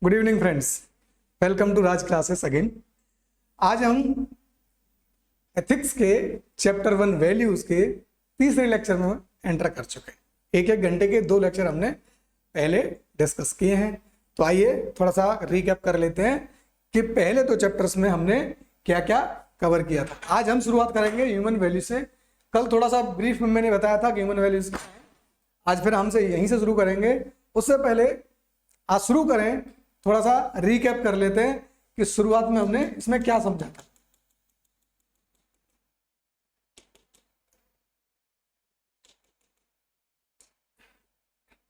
Good evening friends, welcome to Raj classes again. आज हम ethics के चैप्टर 1 वैल्यूज के तीसरे लेक्चर में एंटर कर चुके हैं। एक घंटे के 2 लेक्चर हमने पहले डिस्कस किए हैं। तो आइए थोड़ा सा रिकैप कर लेते हैं कि पहले 2 चैप्टर्स में हमने क्या क्या कवर किया था। आज हम शुरुआत करेंगे ह्यूमन वैल्यू से। कल थोड़ा सा ब्रीफ में मैंने बताया था कि ह्यूमन वैल्यूज क्या है। आज फिर हमसे यहीं से शुरू करेंगे। उससे पहले आज शुरू करें, थोड़ा सा रिकैप कर लेते हैं कि शुरुआत में हमने इसमें क्या समझा था।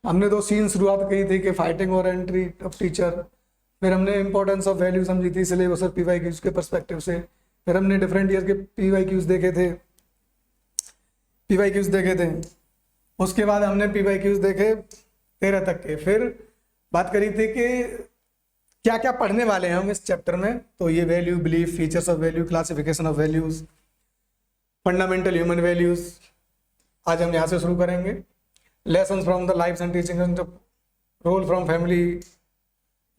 हमने 2 सीन शुरुआत की थी कि फाइटिंग और एंट्री ऑफ टीचर। फिर हमने इंपॉर्टेंस ऑफ वैल्यू समझी थी सिलेबस और पीवाईक्यूज के पर्सपेक्टिव से। फिर हमने डिफरेंट ईयर के पीवाईक्यूज देखे थे। उसके बाद हमने पीवाईक्यूज देखे 13 तक के। फिर बात करी थी कि क्या क्या पढ़ने वाले हैं हम इस चैप्टर में। तो ये value, belief, features of value, classification of values, fundamental human values. आज हम यहाँ से शुरू करेंगे। Lessons from the lifes and teaching, role from family,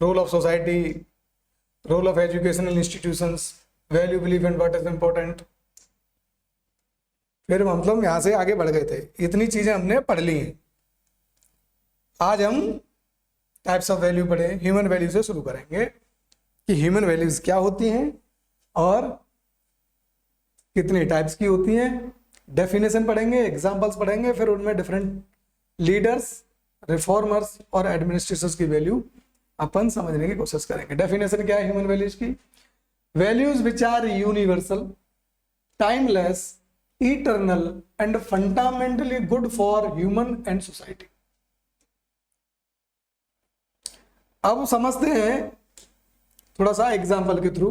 role of society, role of educational institutions, value, belief and what is important. फिर मतलब यहाँ से आगे बढ़ गए थे। इतनी चीजें हमने पढ़ ली हैं। आज हम टाइप्स ऑफ वैल्यू पढ़े। ह्यूमन वैल्यू से शुरू करेंगे कि ह्यूमन वैल्यूज क्या होती हैं और कितनी टाइप्स की होती हैं। डेफिनेशन पढ़ेंगे, एग्जांपल्स पढ़ेंगे, फिर उनमें डिफरेंट लीडर्स, रिफॉर्मर्स और एडमिनिस्ट्रेटर्स की वैल्यू अपन समझने की कोशिश करेंगे। डेफिनेशन क्या है ह्यूमन वैल्यूज की? Values which are universal, timeless, eternal and fundamentally good for human and society. अब समझते हैं थोड़ा सा एग्जाम्पल के थ्रू।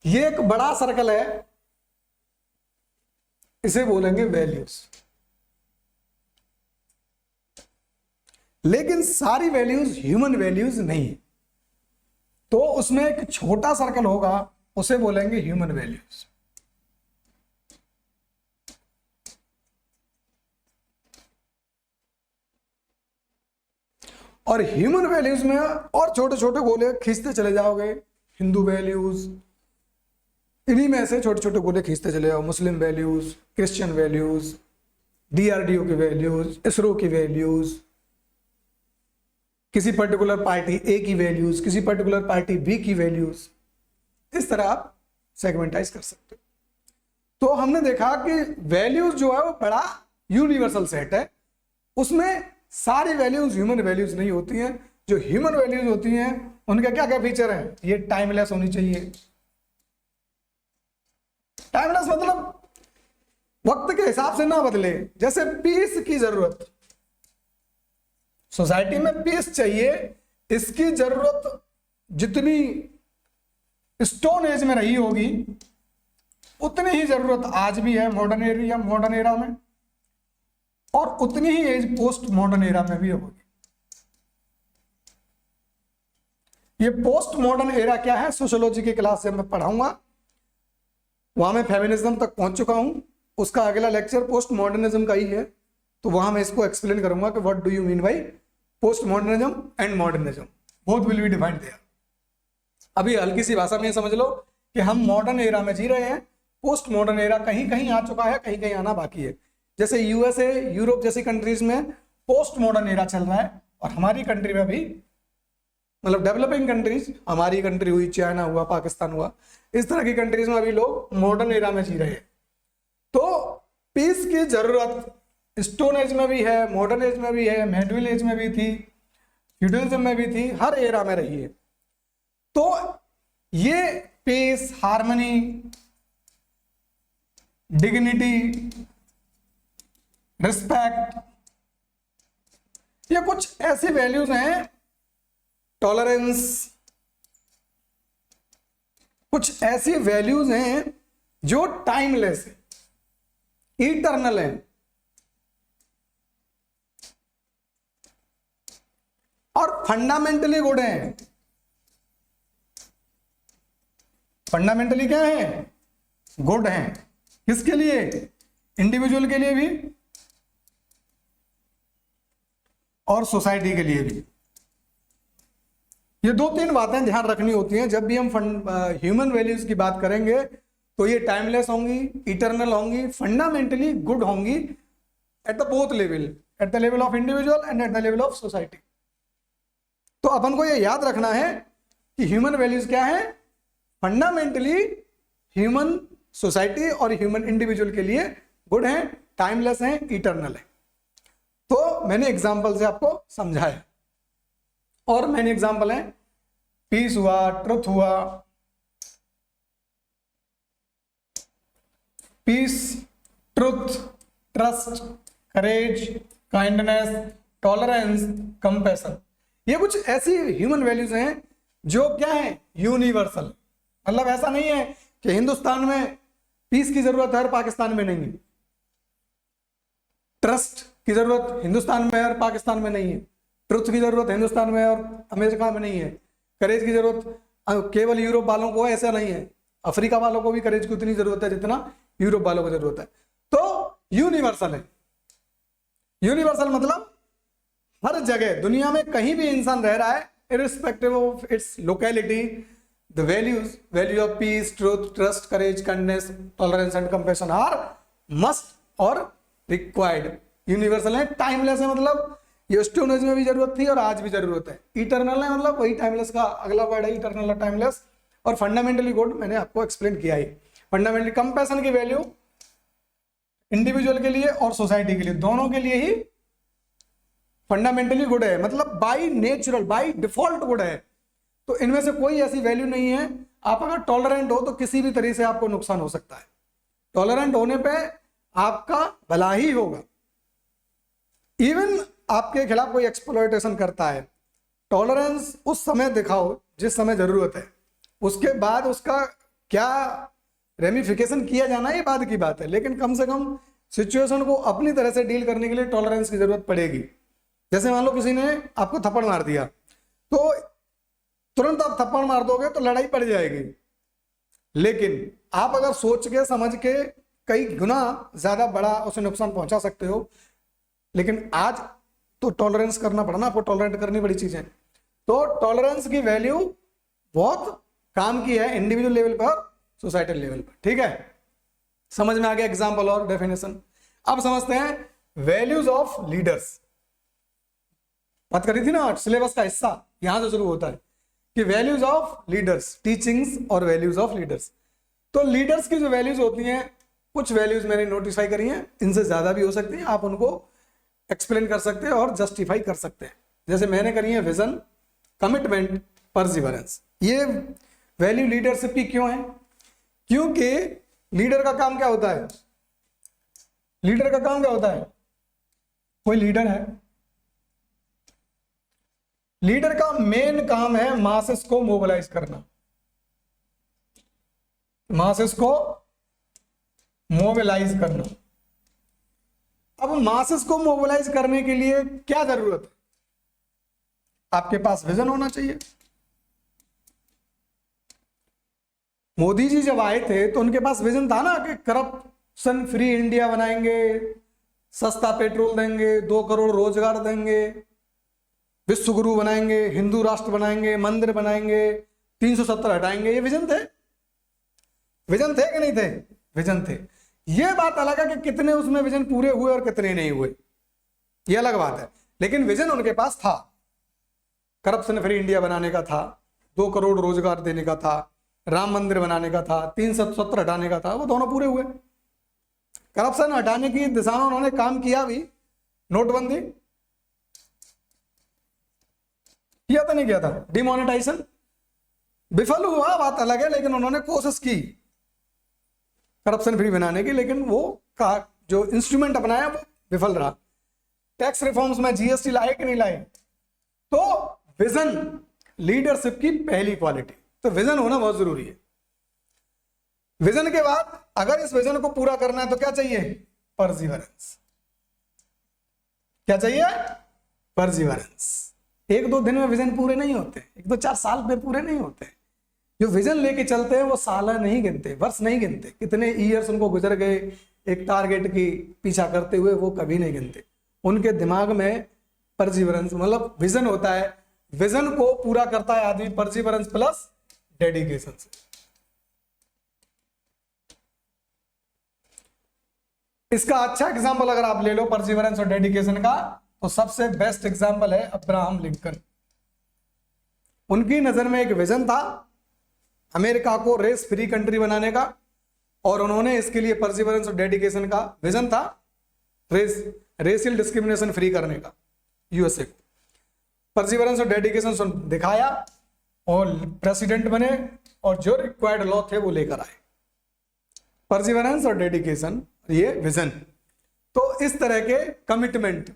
ये एक बड़ा सर्कल है, इसे बोलेंगे वैल्यूज। लेकिन सारी वैल्यूज ह्यूमन वैल्यूज नहीं है। तो उसमें एक छोटा सर्कल होगा, उसे बोलेंगे ह्यूमन वैल्यूज। और ह्यूमन वैल्यूज में और छोटे छोटे गोले खींचते चले जाओगे। हिंदू वैल्यूज, इन्हीं में से छोटे छोटे गोले खींचते चले जाओ। मुस्लिम वैल्यूज, क्रिश्चियन वैल्यूज, डीआरडीओ की वैल्यूज, इसरो की वैल्यूज, किसी पर्टिकुलर पार्टी ए की वैल्यूज, किसी पर्टिकुलर पार्टी बी की वैल्यूज। इस तरह आप सेगमेंटाइज कर सकते हो। तो हमने देखा कि वैल्यूज जो है वो बड़ा यूनिवर्सल सेट है। उसमें सारी वैल्यूज ह्यूमन वैल्यूज नहीं होती हैं। जो ह्यूमन वैल्यूज होती हैं उनका क्या क्या फीचर है? ये टाइमलेस होनी चाहिए। टाइमलेस मतलब वक्त के हिसाब से ना बदले। जैसे पीस की जरूरत, सोसाइटी में पीस चाहिए, इसकी जरूरत जितनी स्टोन एज में रही होगी उतनी ही जरूरत आज भी है मॉडर्न एरा में, और उतनी ही एज पोस्ट मॉडर्न एरा में भी होगी। ये पोस्ट मॉडर्न एरा क्या है, सोशियोलॉजी की क्लास से मैं पढ़ाऊंगा। वहां मैं फेमिनिज्म तक पहुंच चुका हूं। उसका अगला लेक्चर पोस्ट मॉडर्निज्म का ही है। तो वहां मैं इसको एक्सप्लेन करूंगा कि what do you mean by post modernism and modernism, both will be defined there. अभी हल्की सी भाषा में समझ लो कि हम मॉडर्न एरा में जी रहे हैं। पोस्ट मॉडर्न एरा कहीं कहीं आ चुका है, कहीं कहीं आना बाकी है। जैसे यूएसए, यूरोप जैसी कंट्रीज में पोस्ट मॉडर्न एरा चल रहा है, और हमारी कंट्री में भी, मतलब डेवलपिंग कंट्रीज, हमारी कंट्री हुई, चाइना हुआ, पाकिस्तान हुआ, इस तरह की कंट्रीज में अभी लोग मॉडर्न एरा में जी रहे हैं। तो पीस की जरूरत स्टोन एज में भी है, मॉडर्न एज में भी है, मेडुअल एज में भी थी, फ्यूडलिज्म में भी थी, हर एरा में रही है। तो ये पीस, हार्मनी, डिग्निटी, रिस्पेक्ट, ये कुछ ऐसी वैल्यूज हैं, टॉलरेंस, कुछ ऐसी वैल्यूज हैं जो टाइमलेस है, इटर्नल है, और फंडामेंटली गुड है। फंडामेंटली क्या है? गुड है। किसके लिए? इंडिविजुअल के लिए भी और सोसाइटी के लिए भी। ये दो तीन बातें ध्यान रखनी होती हैं जब भी हम ह्यूमन वैल्यूज की बात करेंगे, तो ये टाइमलेस होंगी, इटरनल होंगी, फंडामेंटली गुड होंगी at the both level, at the level of individual and at the level of society. तो अपन को ये याद रखना है कि ह्यूमन वैल्यूज क्या है, फंडामेंटली ह्यूमन सोसाइटी और ह्यूमन इंडिविजुअल के लिए गुड है, टाइमलेस है, इटरनल है। तो मैंने एग्जाम्पल से आपको समझाया, और मैंने एग्जाम्पल है पीस हुआ, ट्रुथ हुआ, piece, truth, trust, courage, kindness, tolerance, compassion. ये कुछ ऐसी ह्यूमन वैल्यूज हैं जो क्या है, यूनिवर्सल। मतलब ऐसा नहीं है कि हिंदुस्तान में पीस की जरूरत है और पाकिस्तान में नहीं है, ट्रस्ट की जरूरत हिंदुस्तान में है और पाकिस्तान में नहीं है, ट्रुथ की जरूरत हिंदुस्तान में और अमेरिका में नहीं है, करेज की जरूरत केवल यूरोप वालों को, ऐसा नहीं है, अफ्रीका वालों को भी करेज की उतनी जरूरत है जितना यूरोप वालों को जरूरत है। तो यूनिवर्सल है। यूनिवर्सल मतलब हर जगह दुनिया में कहीं भी इंसान रह रहा है, irrespective of its locality, the value of peace, truth, trust, courage, kindness, tolerance and compassion are must और रिक्वायर्ड। यूनिवर्सल है, टाइमलेस है, मतलब ये स्टोन एज में भी जरूरत थी और आज भी जरूरत है। इटरनल है, मतलब वही टाइमलेस का अगला वर्ड है, इटरनल और टाइमलेस। और फंडामेंटली गुड मैंने आपको एक्सप्लेन किया ही। फंडामेंटली कंपैशन की वैल्यू इंडिविजुअल के लिए और सोसाइटी के लिए, दोनों के लिए ही फंडामेंटली गुड है, मतलब by natural, by default good है। तो इनमें से कोई ऐसी वैल्यू नहीं है, आप अगर टॉलरेंट हो तो किसी भी तरीके से आपको नुकसान हो सकता है। टॉलरेंट होने पे आपका भला ही होगा। इवन आपके खिलाफ कोई एक्सप्लॉयटेशन करता है, टॉलरेंस उस समय दिखाओ जिस समय जरूरत है, उसके बाद उसका क्या रेमिफिकेशन किया जाना ये बाद की बात है, लेकिन कम से कम सिचुएशन को अपनी तरह से डील करने के लिए टॉलरेंस की जरूरत पड़ेगी। जैसे मान लो किसी ने आपको थप्पड़ मार दिया, तो तुरंत आप थप्पड़ मार दोगे तो लड़ाई पड़ जाएगी, लेकिन आप अगर सोच के समझ के कई गुना ज्यादा बड़ा उसे नुकसान पहुंचा सकते हो। लेकिन आज तो टॉलरेंस करना पड़ा ना आपको, टॉलरेंट करनी बड़ी चीज है। तो टॉलरेंस की वैल्यू बहुत काम की है इंडिविजुअल लेवल पर, सोसाइटल लेवल पर। ठीक है, समझ में आ गया एग्जाम्पल और डेफिनेशन। अब समझते हैं वैल्यूज ऑफ लीडर्स। बात करी थी ना सिलेबस का हिस्सा यहां से शुरू होता है कि वैल्यूज ऑफ लीडर्स, टीचिंग्स और वैल्यूज ऑफ लीडर्स। तो लीडर्स की जो वैल्यूज होती हैं, कुछ वैल्यूज मैंने नोटिफाई करी हैं, इनसे ज्यादा भी हो सकती हैं, आप उनको एक्सप्लेन कर सकते हैं और जस्टिफाई कर सकते हैं। जैसे मैंने करी है विजन, कमिटमेंट, परसिवरेंस। ये वैल्यू लीडरशिप की क्यों है? क्योंकि लीडर का काम क्या होता है? लीडर का काम क्या होता है? कोई लीडर है, लीडर का मेन काम है मासेस को मोबिलाइज करना, मासेस को मोबिलाइज करना। अब मासेस को मोबिलाइज करने के लिए क्या जरूरत है? आपके पास विजन होना चाहिए। मोदी जी जब आए थे तो उनके पास विजन था ना कि करप्शन फ्री इंडिया बनाएंगे, सस्ता पेट्रोल देंगे, 2 करोड़ रोजगार देंगे, विश्व गुरु बनाएंगे, हिंदू राष्ट्र बनाएंगे, मंदिर बनाएंगे, 370 हटाएंगे। ये विजन थे? विजन थे कि नहीं थे? विजन थे। ये बात अलग है कि कितने उसमें विजन पूरे हुए और कितने नहीं हुए, ये अलग बात है, लेकिन विजन उनके पास था। करप्शन फ्री इंडिया बनाने का था, 2 करोड़ रोजगार देने का था, राम मंदिर बनाने का था, 370 हटाने का था, वो दोनों पूरे हुए। करप्शन हटाने की दिशा में उन्होंने काम किया भी, नोटबंदी किया था नहीं किया था, डिमोनेटाइजेशन विफल हुआ बात अलग है, लेकिन उन्होंने कोशिश की करप्शन फ्री बनाने की, लेकिन वो का जो इंस्ट्रूमेंट अपनाया वो विफल रहा। टैक्स रिफॉर्म्स में जीएसटी लाए कि नहीं लाए? तो विजन लीडरशिप की पहली क्वालिटी, तो विजन होना बहुत जरूरी है। विजन के बाद अगर इस विजन को पूरा करना है तो क्या चाहिए? परसिवरेंस। क्या चाहिए? परसिवरेंस। 1-2 दिन में विजन पूरे नहीं होते, 1-2 4 साल में पूरे नहीं होते। जो विजन लेके चलते हैं वो साल नहीं गिनते, वर्ष नहीं गिनते, कितने ईयर्स उनको गुजर गए एक टारगेट की पीछा करते हुए, वो कभी नहीं गिनते। उनके दिमाग में परसिवरेंस मतलब विजन होता है, विजन को पूरा करता है आदमी परसिवरेंस प्लस डेडिकेशन से। इसका अच्छा एग्जांपल अगर आप ले लो परसिवरेंस और डेडिकेशन का, तो सबसे बेस्ट एग्जांपल है अब्राहम लिंकन। उनकी नजर में एक विजन था अमेरिका को रेस फ्री कंट्री बनाने का, और उन्होंने इसके लिए परसिवरेंस और डेडिकेशन का विजन था रेशियल डिस्क्रिमिनेशन फ्री करने का यूएसए को। परसिवरेंस और डेडिकेशन दिखाया और प्रेसिडेंट बने और जो रिक्वायर्ड लॉ थे वो लेकर आए। परसिवरेंस और डेडिकेशन, ये विजन। तो इस तरह के कमिटमेंट,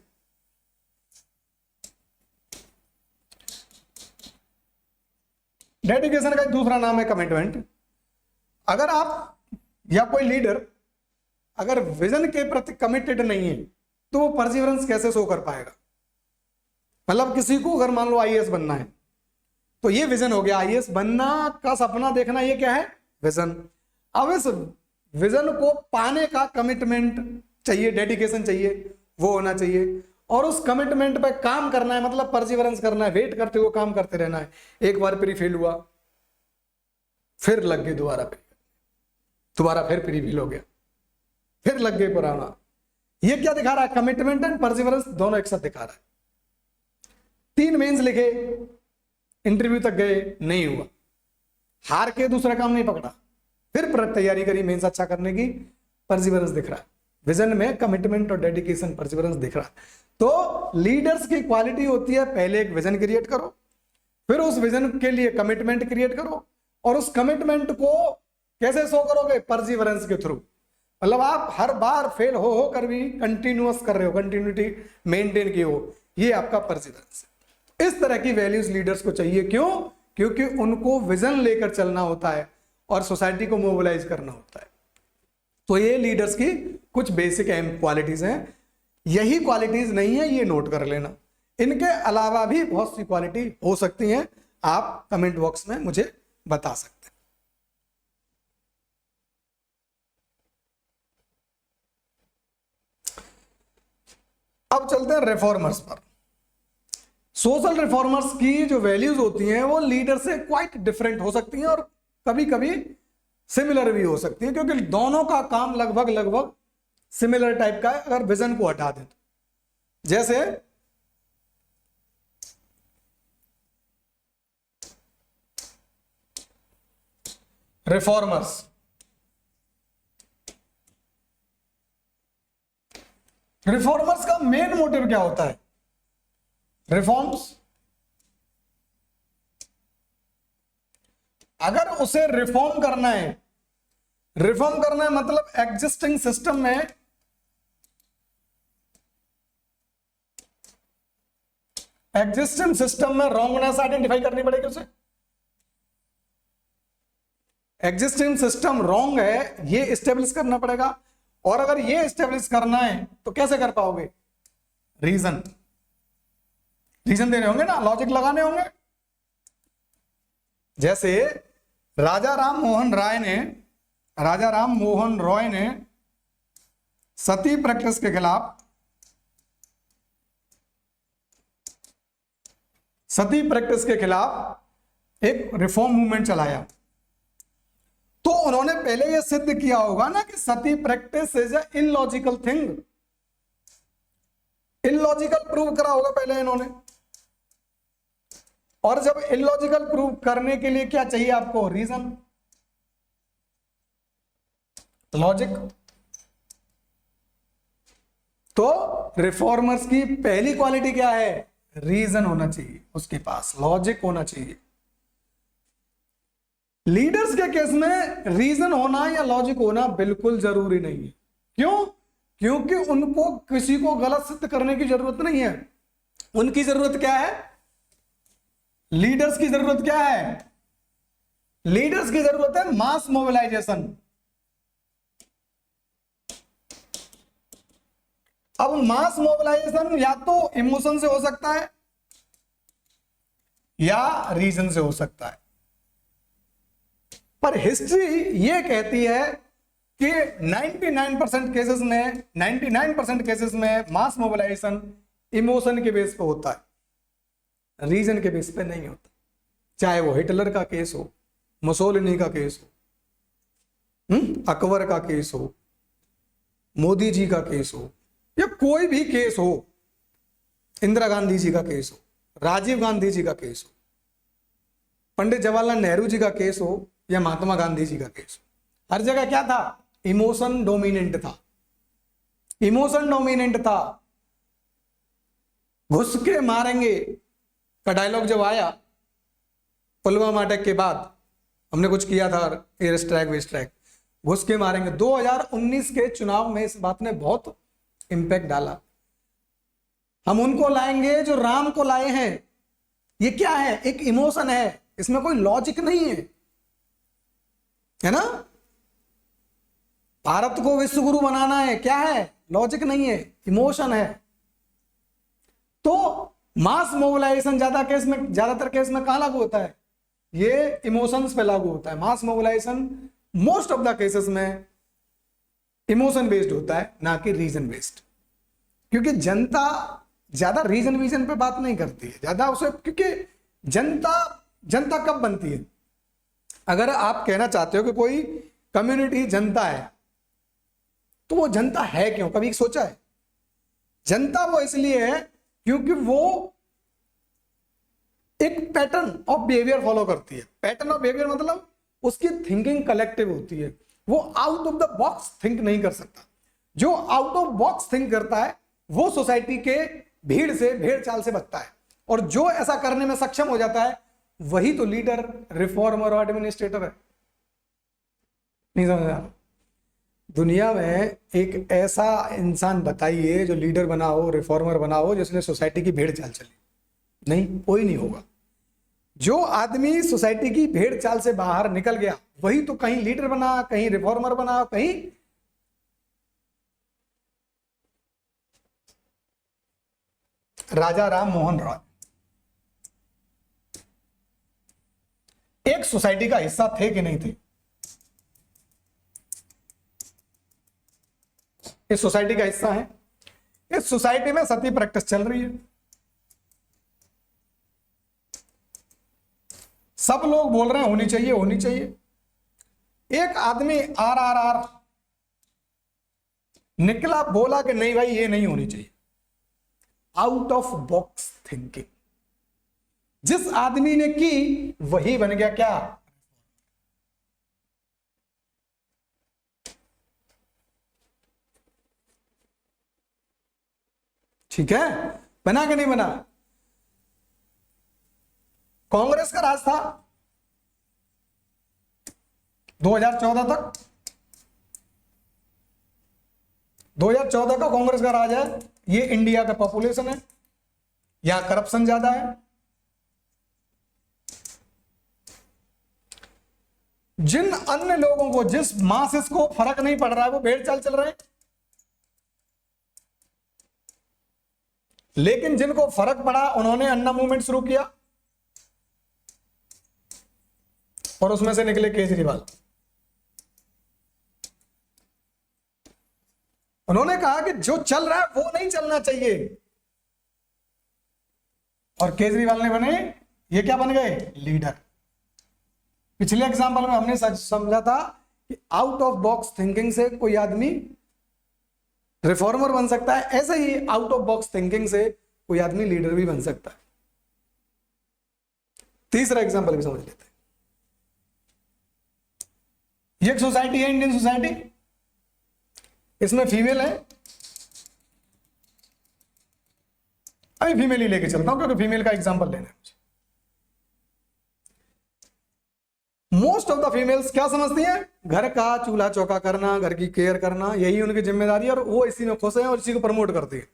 डेडिकेशन का दूसरा नाम है कमिटमेंट। अगर आप या कोई लीडर अगर विजन के प्रति कमिटेड नहीं है तो वो परसिवरेंस कैसे शो कर पाएगा? मतलब किसी को अगर मान लो आईएएस बनना है तो ये विजन हो गया, आईएएस बनना का सपना देखना, ये क्या है? विजन। अब इस विजन को पाने का कमिटमेंट चाहिए, डेडिकेशन चाहिए, वो होना चाहिए, और उस कमिटमेंट पे काम करना है, मतलब परसिवरेंस करना है, वेट करते हुए काम करते रहना है। एक बार प्री फेल हुआ, फिर लग गए दोबारा फिर प्री फेल हो गया, फिर लग गए पुराना। ये क्या दिखा रहा है? कमिटमेंट एंड परसिवरेंस दोनों एक साथ दिखा रहा है। 3 मेंस लिखे, इंटरव्यू तक गए, नहीं हुआ, हार के दूसरा काम नहीं पकड़ा, फिर तैयारी करी मेंस अच्छा करने की, परसिवरेंस दिख रहा है। विजन में कमिटमेंट और डेडिकेशन, परसिवरेंस दिख रहा है। तो लीडर्स की क्वालिटी होती है, पहले एक विजन क्रिएट करो, फिर उस विजन के लिए कमिटमेंट क्रिएट करो, और उस कमिटमेंट को कैसे शो करोगे? परसिवरेंस के थ्रू। मतलब आप हर बार फेल हो कर भी कंटिन्यूअस कर रहे हो, कंटिन्यूटी मेंटेन की हो, ये आपका परसिवरेंस है। इस तरह की वैल्यूज लीडर्स को चाहिए। क्यों? क्योंकि उनको विजन लेकर चलना होता है और सोसाइटी को मोबिलाइज करना होता है। तो ये लीडर्स की कुछ बेसिक क्वालिटीज हैं। यही क्वालिटीज नहीं है, ये नोट कर लेना। इनके अलावा भी बहुत सी क्वालिटी हो सकती हैं, आप कमेंट बॉक्स में मुझे बता सकते हैं। अब चलते हैं रिफॉर्मर्स पर। सोशल रिफॉर्मर्स की जो वैल्यूज होती हैं वो लीडर से क्वाइट डिफरेंट हो सकती हैं और कभी कभी सिमिलर भी हो सकती है, क्योंकि दोनों का काम लगभग सिमिलर टाइप का है अगर विजन को हटा दें। जैसे रिफॉर्मर्स, रिफॉर्मर्स का मेन मोटिव क्या होता है? रिफॉर्म्स। अगर उसे रिफॉर्म करना है, रिफॉर्म करना है मतलब एग्जिस्टिंग सिस्टम में रॉन्गनेस आइडेंटिफाई करनी पड़ेगी उसे। एग्जिस्टिंग सिस्टम रॉन्ग है, ये स्टेब्लिश करना पड़ेगा। और अगर ये स्टेब्लिश करना है तो कैसे कर पाओगे? रीजन देने होंगे ना, लॉजिक लगाने होंगे। जैसे राजा राम मोहन रॉय ने सती प्रैक्टिस के खिलाफ एक रिफॉर्म मूवमेंट चलाया। तो उन्होंने पहले यह सिद्ध किया होगा ना कि sati practice is a illogical thing. Illogical prove करा होगा पहले इन्होंने। और जब इलॉजिकल प्रूव करने के लिए क्या चाहिए आपको? Reason, logic. तो रिफॉर्मर्स की पहली क्वालिटी क्या है? रीजन होना चाहिए उसके पास, लॉजिक होना चाहिए। लीडर्स के केस में रीजन होना या लॉजिक होना बिल्कुल जरूरी नहीं है। क्यों? क्योंकि उनको किसी को गलत सिद्ध करने की जरूरत नहीं है। उनकी जरूरत क्या है? लीडर्स की जरूरत क्या है? लीडर्स की जरूरत है मास मोबिलाइजेशन। अब मास मोबिलाइजेशन या तो इमोशन से हो सकता है या रीजन से हो सकता है। पर हिस्ट्री ये कहती है कि 99% केसेस में मास मोबिलाइजेशन इमोशन के बेस पे होता है, रीजन के बेस पे नहीं होता। चाहे वो हिटलर का केस हो, मुसोलिनी का केस हो, अकबर का केस हो, मोदी जी का केस हो, या कोई भी केस हो, इंदिरा गांधी जी का केस हो, राजीव गांधी जी का केस हो, पंडित जवाहरलाल नेहरू जी का केस हो, या महात्मा गांधी जी का केस हो, हर जगह क्या था? इमोशन डोमिनेंट था, इमोशन डोमिनेंट था। घुस के मारेंगे का डायलॉग जब आया पुलवामा अटैक के बाद, हमने कुछ किया था एयर स्ट्राइक वे स्ट्राइक, घुस के मारेंगे, 2019 के चुनाव में इस बात ने बहुत इंपैक्ट डाला। हम उनको लाएंगे जो राम को लाए हैं। ये क्या है? एक इमोशन है, इसमें कोई लॉजिक नहीं है ना? भारत को विश्व गुरु बनाना है, क्या है? लॉजिक नहीं है, इमोशन है। तो मास मोबिलाइजेशन ज्यादातर केस में कहां लागू होता है? ये इमोशंस पे लागू होता है। Mass mobilization most of the cases में इमोशन बेस्ड होता है, ना कि रीजन बेस्ड, क्योंकि जनता ज्यादा रीजन पे बात नहीं करती है ज्यादा उसे, क्योंकि जनता कब बनती है? अगर आप कहना चाहते हो कि कोई कम्युनिटी जनता है, तो वो जनता है क्यों? कभी सोचा है? जनता वो इसलिए है क्योंकि वो एक पैटर्न ऑफ बिहेवियर फॉलो करती है। पैटर्न ऑफ बिहेवियर मतलब उसकी थिंकिंग कलेक्टिव होती है, वो out of the box think नहीं कर सकता। जो आउट ऑफ बॉक्स थिंक करता है वो सोसाइटी के भेड़ चाल से बचता है, और जो ऐसा करने में सक्षम हो जाता है वही तो लीडर, रिफॉर्मर और एडमिनिस्ट्रेटर है। नहीं समझा? दुनिया में एक ऐसा इंसान बताइए जो लीडर बना हो, रिफॉर्मर बना हो, जिसने सोसाइटी की भेड़ चाल चली? नहीं, कोई नहीं होगा। जो आदमी सोसाइटी की भेड़ चाल से बाहर निकल गया वही तो कहीं लीडर बना, कहीं रिफॉर्मर बना, कहीं राजा राम मोहन रॉय एक सोसाइटी का हिस्सा थे कि नहीं थे? इस सोसाइटी का हिस्सा है। इस सोसाइटी में सती प्रैक्टिस चल रही है। सब लोग बोल रहे हैं होनी चाहिए, होनी चाहिए। एक आदमी आर निकला, बोला कि नहीं भाई ये नहीं होनी चाहिए। आउट ऑफ बॉक्स थिंकिंग जिस आदमी ने की वही बन गया क्या? ठीक है, बना कि नहीं बना? कांग्रेस का राज था 2014 तक। 2014 का कांग्रेस का राज है। ये इंडिया का पॉपुलेशन है, यहां करप्शन ज्यादा है। जिन अन्य लोगों को, जिस मासेस को फर्क नहीं पड़ रहा है, वो भेड़ चाल चल रहे हैं, लेकिन जिनको फर्क पड़ा उन्होंने अन्ना मूवमेंट शुरू किया, और उसमें से निकले केजरीवाल। उन्होंने कहा कि जो चल रहा है वो नहीं चलना चाहिए, और केजरीवाल ने बने, ये क्या बन गए? लीडर। पिछले एग्जांपल में हमने समझा था कि आउट ऑफ बॉक्स थिंकिंग से कोई आदमी रिफॉर्मर बन सकता है, ऐसे ही आउट ऑफ बॉक्स थिंकिंग से कोई आदमी लीडर भी बन सकता है। तीसरा एग्जांपल भी समझ लेते हैं। ये एक सोसाइटी है, इंडियन सोसाइटी। इसमें फीमेल है। अभी फीमेल ही लेके चलता हूं क्योंकि फीमेल का एग्जांपल लेना है मुझे। मोस्ट ऑफ द फीमेल्स क्या समझती हैं? घर का चूल्हा चौका करना, घर की केयर करना, यही उनकी जिम्मेदारी है, और वो इसी में खुश है और इसी को प्रमोट करती है।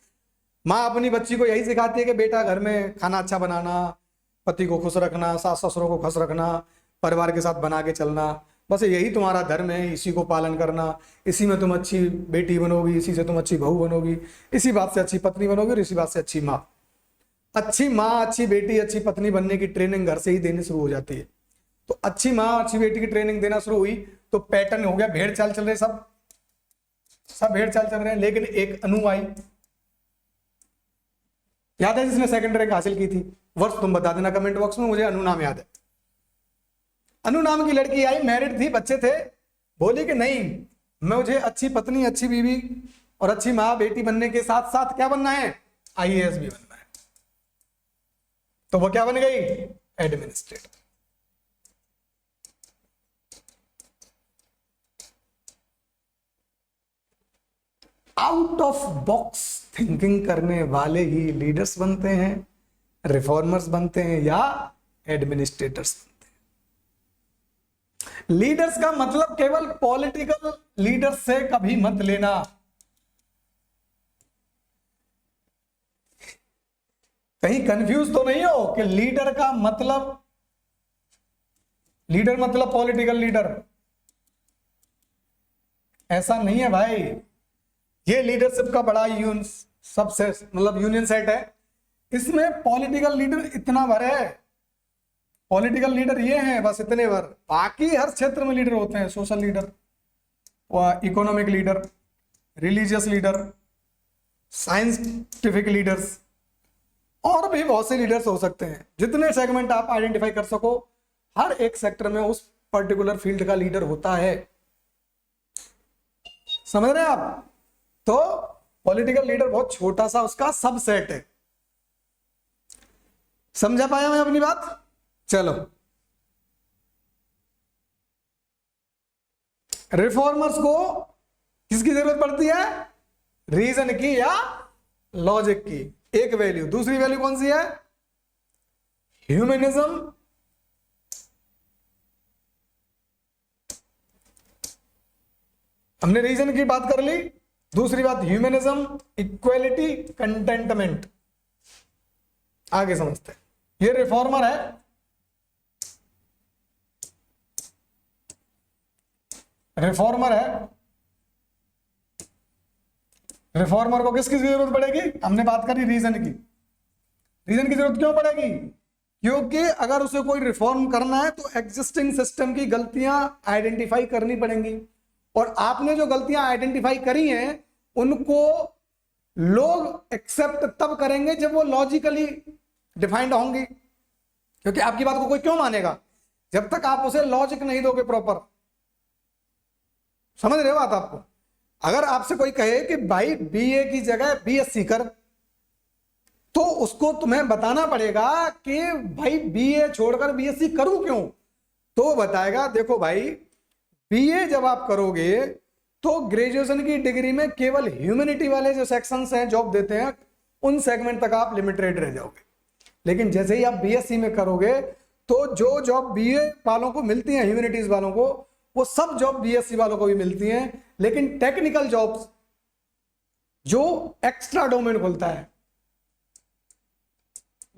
माँ अपनी बच्ची को यही सिखाती है कि बेटा घर में खाना अच्छा बनाना, पति को खुश रखना, सास ससुरों को खुश रखना, परिवार के साथ बना के चलना, बस यही तुम्हारा धर्म है, इसी को पालन करना, इसी में तुम अच्छी बेटी बनोगी, इसी से तुम अच्छी बहू बनोगी, इसी बात से अच्छी पत्नी बनोगी, और इसी बात से अच्छी माँ। अच्छी माँ, अच्छी बेटी, अच्छी पत्नी बनने की ट्रेनिंग घर से ही देनी शुरू हो जाती है। तो अच्छी माँ, अच्छी बेटी की ट्रेनिंग देना शुरू हुई तो पैटर्न हो गया, भेड़ चाल चल रहे, सब भेड़ चाल चल रहे हैं। लेकिन एक अनु आई, याद है जिसने सेकंड रैंक हासिल की थी? वर्ष तुम बता देना कमेंट बॉक्स में, मुझे अनु नाम याद है। अनु नाम की लड़की आई, मैरिड थी, बच्चे थे, बोली कि नहीं मुझे अच्छी पत्नी, अच्छी बीवी और अच्छी माँ बेटी बनने के साथ साथ क्या बनना है, आईएएस भी बनना है। तो वो क्या बन गई, administrator. Out of box thinking करने वाले ही लीडर्स बनते हैं, रिफॉर्मर्स बनते हैं या एडमिनिस्ट्रेटर्स बनते हैं। लीडर्स का मतलब केवल पॉलिटिकल लीडर्स से कभी मत लेना। कहीं कंफ्यूज तो नहीं हो कि लीडर का मतलब, लीडर मतलब पॉलिटिकल लीडर, ऐसा नहीं है भाई। ये लीडरशिप का बड़ा सबसे मतलब यूनियन सेट है, इसमें पॉलिटिकल लीडर इतना भर है, पॉलिटिकल लीडर ये हैं बस इतने भर, बाकी हर क्षेत्र में लीडर होते हैं, social leader, economic leader, religious leader, scientific leaders, और भी बहुत से लीडर्स हो सकते हैं। जितने सेगमेंट आप आइडेंटिफाई कर सको, हर एक सेक्टर में उस पर्टिकुलर फील्ड का लीडर होता है। समझ रहे हैं आप? तो पॉलिटिकल लीडर बहुत छोटा सा उसका सबसेट है। समझा पाया मैं अपनी बात? चलो, रिफॉर्मर्स को किसकी जरूरत पड़ती है, रीजन की या लॉजिक की। एक वैल्यू, दूसरी वैल्यू कौन सी है, ह्यूमनिज्म, हमने रीजन की बात कर ली। दूसरी बात ह्यूमनिज्म, इक्वेलिटी, कंटेंटमेंट। आगे समझते हैं। ये रिफॉर्मर है, रिफॉर्मर को किसकी जरूरत पड़ेगी, हमने बात करी रीजन की। रीजन की जरूरत क्यों पड़ेगी, क्योंकि अगर उसे कोई रिफॉर्म करना है तो एग्जिस्टिंग सिस्टम की गलतियां आइडेंटिफाई करनी पड़ेंगी, और आपने जो गलतियां आइडेंटिफाई करी हैं उनको लोग एक्सेप्ट तब करेंगे जब वो लॉजिकली डिफाइंड होंगी। क्योंकि आपकी बात को कोई क्यों मानेगा, जब तक आप उसे लॉजिक नहीं दोगे प्रॉपर। समझ रहे हो बात आपको? अगर आपसे कोई कहे कि भाई बीए की जगह बीएससी कर, तो उसको तुम्हें बताना पड़ेगा कि भाई बीए छोड़कर बीएससी करूं क्यों। तो बताएगा देखो भाई, बीए जब आप करोगे तो ग्रेजुएशन की डिग्री में केवल ह्यूमैनिटी वाले जो सेक्शंस हैं जॉब देते हैं, उन सेगमेंट तक आप लिमिटेड रह जाओगे। लेकिन जैसे ही आप बीएससी में करोगे तो जो जॉब बीए वालों को मिलती हैं, ह्यूमैनिटीज वालों को, वो सब जॉब बीएससी वालों को भी मिलती हैं। लेकिन टेक्निकल जॉब्स जो एक्स्ट्रा डोमेन खुलता है,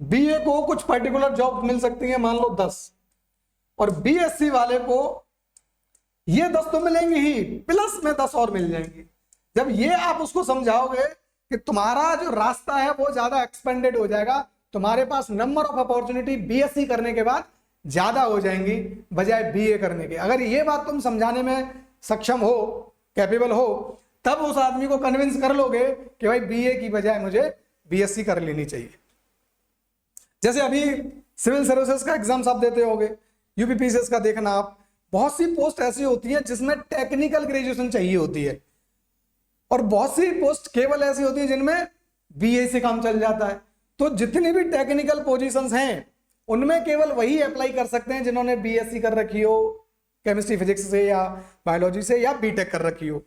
बीए को कुछ पर्टिकुलर जॉब मिल सकती है, मान लो 10, और बीएससी वाले को ये 10 तो मिलेंगी ही, प्लस में 10 और मिल जाएंगी। जब ये आप उसको समझाओगे कि तुम्हारा जो रास्ता है वो ज्यादा एक्सपेंडेड हो जाएगा, तुम्हारे पास नंबर ऑफ अपॉर्चुनिटी बीएससी करने के बाद ज्यादा हो जाएंगी बजाय बीए करने के। अगर ये बात तुम समझाने में सक्षम हो, कैपेबल हो, तब उस आदमी को कन्विंस कर लोगे कि भाई बीए की बजाय मुझे बीएससी कर लेनी चाहिए। जैसे अभी सिविल सर्विसेज का एग्जाम आप देते होगे, यूपीपीसीएस का देखना आप, बहुत सी पोस्ट ऐसी होती है जिसमें टेक्निकल ग्रेजुएशन चाहिए होती है, और बहुत सी पोस्ट केवल ऐसी होती है जिनमें बीए से काम चल जाता है। तो जितनी भी टेक्निकल पोजीशंस हैं उनमें केवल वही अप्लाई कर सकते हैं जिन्होंने बीएससी कर रखी हो, केमिस्ट्री फिजिक्स से या बायोलॉजी से, या बीटेक कर रखी हो।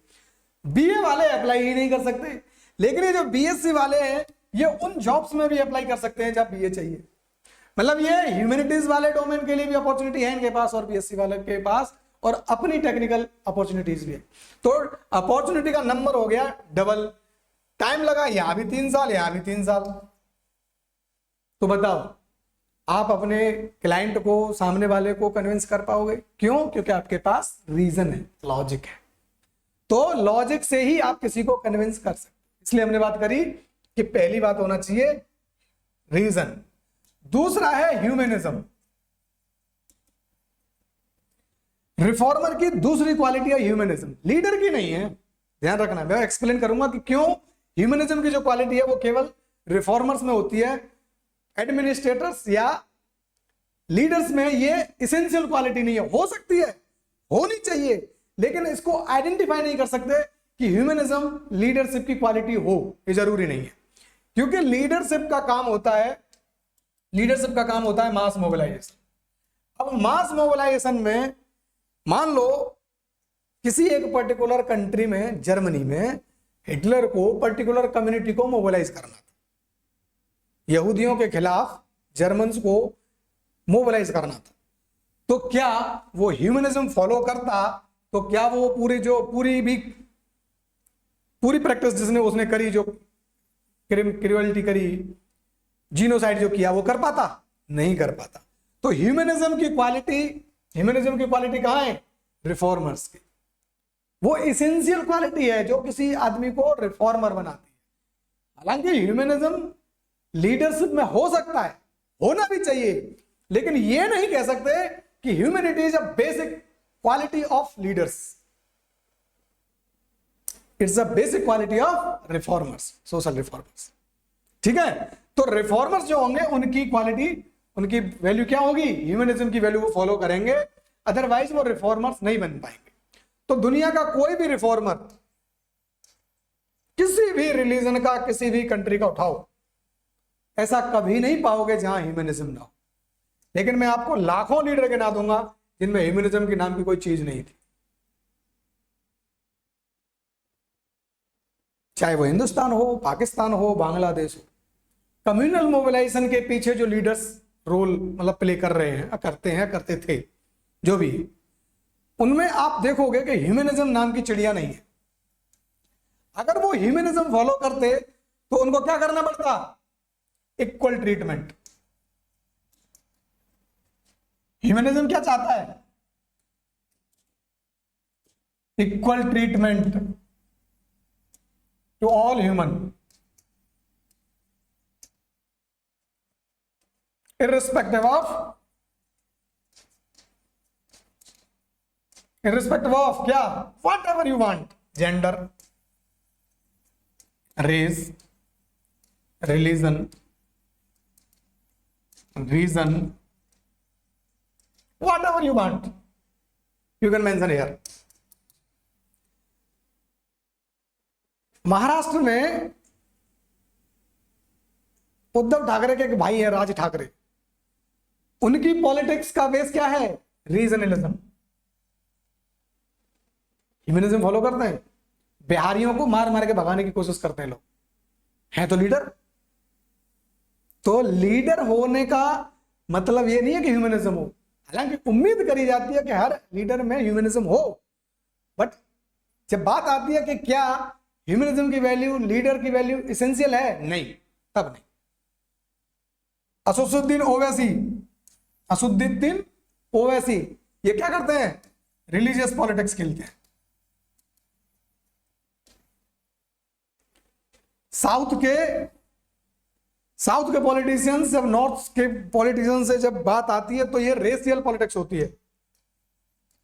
बीए वाले अप्लाई ही नहीं कर सकते। लेकिन ये जो बीएससी वाले हैं ये उन जॉब्स में भी अप्लाई कर सकते हैं जहां बीए चाहिए। मतलब ये ह्यूमैनिटीज वाले डोमेन के लिए भी अपॉर्चुनिटी है इनके पास और बीएससी वाले के पास, और अपनी टेक्निकल अपॉर्चुनिटीज भी है। तो अपॉर्चुनिटी का नंबर हो गया डबल। टाइम लगा, यहां भी 3 साल, यहां भी 3 साल। तो बताओ आप अपने क्लाइंट को, सामने वाले को कन्विंस कर पाओगे? क्यों? क्योंकि आपके पास रीजन है, लॉजिक है। तो लॉजिक से ही आप किसी को कन्विंस कर सकते। इसलिए हमने बात करी कि पहली बात होना चाहिए रीजन, दूसरा है ह्यूमनिज्म। रिफॉर्मर की दूसरी क्वालिटी है ह्यूमनिज्म, लीडर की नहीं है, ध्यान रखना। मैं एक्सप्लेन करूंगा कि क्यों ह्यूमनिज्म की जो क्वालिटी है वो केवल रिफॉर्मर्स में होती है, एडमिनिस्ट्रेटर्स या लीडर्स में ये इसेंशियल क्वालिटी नहीं है। हो सकती है, होनी चाहिए, लेकिन इसको आइडेंटिफाई नहीं कर सकते कि ह्यूमनिज्म लीडरशिप की क्वालिटी हो, ये जरूरी नहीं है। क्योंकि लीडरशिप का काम होता है मास मोबिलाइजेशन। अब मास मोबिलाइजेशन में मान लो किसी एक पर्टिकुलर कंट्री में, जर्मनी में, हिटलर को पर्टिकुलर कम्युनिटी को मोबिलाइज करना था, यहूदियों के खिलाफ जर्मन्स को मोबिलाइज करना था। तो क्या वो ह्यूमनिज्म फॉलो करता? तो क्या वो पूरी प्रैक्टिस जिसने उसने करी, जो क्रिवलिटी करी, जीनोसाइड जो किया, वो कर पाता? नहीं कर पाता। तो ह्यूमनिज्म की क्वालिटी कहां है? रिफॉर्मर्स की। वो इसेंशियल क्वालिटी है जो किसी आदमी को रिफॉर्मर बनाती है। हालांकि ह्यूमनिज्म लीडरशिप में हो सकता है, होना भी चाहिए, लेकिन ये नहीं कह सकते कि humanity is a basic quality of leaders. It's a basic quality of reformers, social reformers. ठीक है, तो रिफॉर्मर्स जो होंगे उनकी क्वालिटी, उनकी वैल्यू क्या होगी? ह्यूमनिज्म की वैल्यू को फॉलो करेंगे, अदरवाइज वो रिफॉर्मर्स नहीं बन पाएंगे। तो दुनिया का कोई भी रिफॉर्मर, किसी भी रिलीजन का, किसी भी कंट्री का उठाओ, ऐसा कभी नहीं पाओगे जहां ह्यूमनिज्म ना हो। लेकिन मैं आपको लाखों लीडर गिना दूंगा जिनमें ह्यूमनिज्म के नाम की कोई चीज नहीं थी, चाहे वो हिंदुस्तान हो, पाकिस्तान हो, बांग्लादेश हो। कम्युनल मोबिलाइजेशन के पीछे जो लीडर्स रोल मतलब प्ले कर रहे हैं, करते थे, जो भी, उनमें आप देखोगे कि ह्यूमनिज्म नाम की चिड़िया नहीं है। अगर वो ह्यूमनिज्म फॉलो करते तो उनको क्या करना पड़ता? Equal treatment. ह्यूमनिज्म क्या चाहता है? Equal treatment to all human, irrespective of क्या? whatever you want, gender, race, religion, reason, whatever you want, you can mention here. Maharashtra में उद्धव ठाकरे के एक भाई है, राज ठाकरे, उनकी पॉलिटिक्स का बेस क्या है? रीजनलिज्म। ह्यूमनिज्म फॉलो करते हैं, बिहारियों को मार मार के भगाने की कोशिश करते हैं लोग, हैं तो लीडर। तो लीडर होने का मतलब ये नहीं है कि ह्यूमनिज्म हो, हालांकि उम्मीद करी जाती है कि हर लीडर में ह्यूमनिज्म हो, बट जब बात आती है कि क्या ह्यूमनिज्म की वैल्यू, लीडर की वैल्यू इसेंशियल है, नहीं, तब नहीं। असुद्दीन ओवैसी ये क्या करते हैं? रिलीजियस पॉलिटिक्स खेलते हैं। साउथ के पॉलिटिशियंस, जब नॉर्थ के पॉलिटिशियन से जब बात आती है तो ये रेशियल पॉलिटिक्स होती है,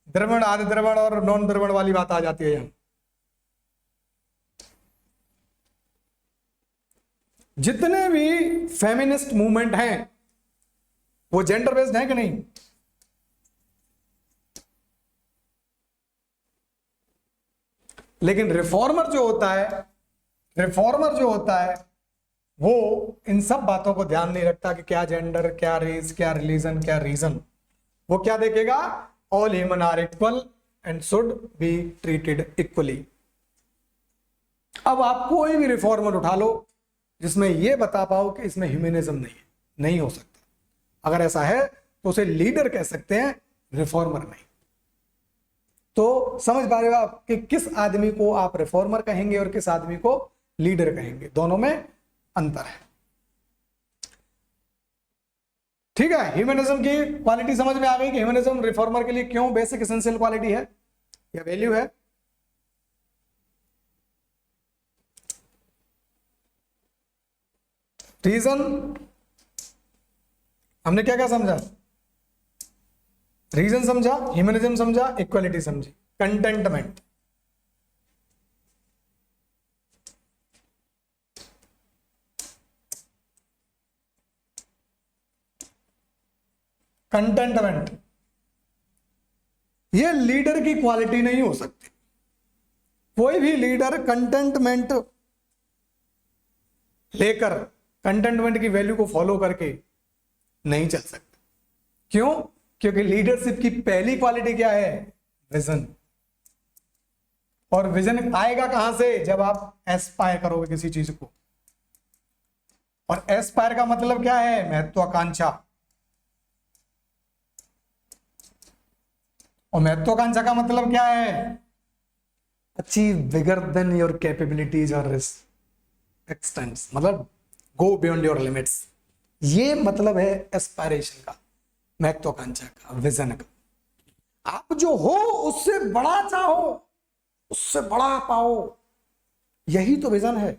द्रविड़, आदि द्रविड़ और नॉन द्रविड़ वाली बात आ जाती है यहां। जितने भी फेमिनिस्ट मूवमेंट हैं वो जेंडर बेस्ड है कि नहीं? लेकिन रिफॉर्मर जो होता है वो इन सब बातों को ध्यान नहीं रखता कि क्या जेंडर, क्या रेस, क्या रिलीजन, क्या रीजन। वो क्या देखेगा? All human are equal and should be treated equally. अब आप कोई भी रिफॉर्मर उठा लो जिसमें यह बता पाओ कि इसमें ह्यूमनिज्म नहीं है, नहीं हो सकता। अगर ऐसा है तो उसे लीडर कह सकते हैं, रिफॉर्मर नहीं। तो समझ पा रहे हो आप कि किस आदमी को आप रिफॉर्मर कहेंगे और किस आदमी को लीडर कहेंगे, दोनों में अंतर है। ठीक है, ह्यूमनिज्म की क्वालिटी समझ में आ गई कि ह्यूमनिज्म रिफॉर्मर के लिए क्यों बेसिक एसेंशियल क्वालिटी है या वैल्यू है। रीजन हमने क्या क्या समझा? रीजन समझा, ह्यूमनिज्म समझा, इक्वालिटी समझी, कंटेंटमेंट। कंटेंटमेंट, ये लीडर की क्वालिटी नहीं हो सकती। कोई भी लीडर कंटेंटमेंट लेकर, कंटेंटमेंट की वैल्यू को फॉलो करके नहीं चल सकता। क्यों? क्योंकि लीडरशिप की पहली क्वालिटी क्या है? विजन। और विजन आएगा कहां से? जब आप एस्पायर करोगे किसी चीज को। और एस्पायर का मतलब क्या है? महत्वाकांक्षा। और महत्वाकांक्षा का मतलब क्या है? Achieve bigger than your capabilities और एक्सटेंड्स, मतलब गो बियॉन्ड योर लिमिट्स। ये मतलब है एस्पायरेशन का, महत्वाकांक्षा का, विजन का। आप जो हो उससे बड़ा चाहो, उससे बड़ा पाओ, यही तो विजन है,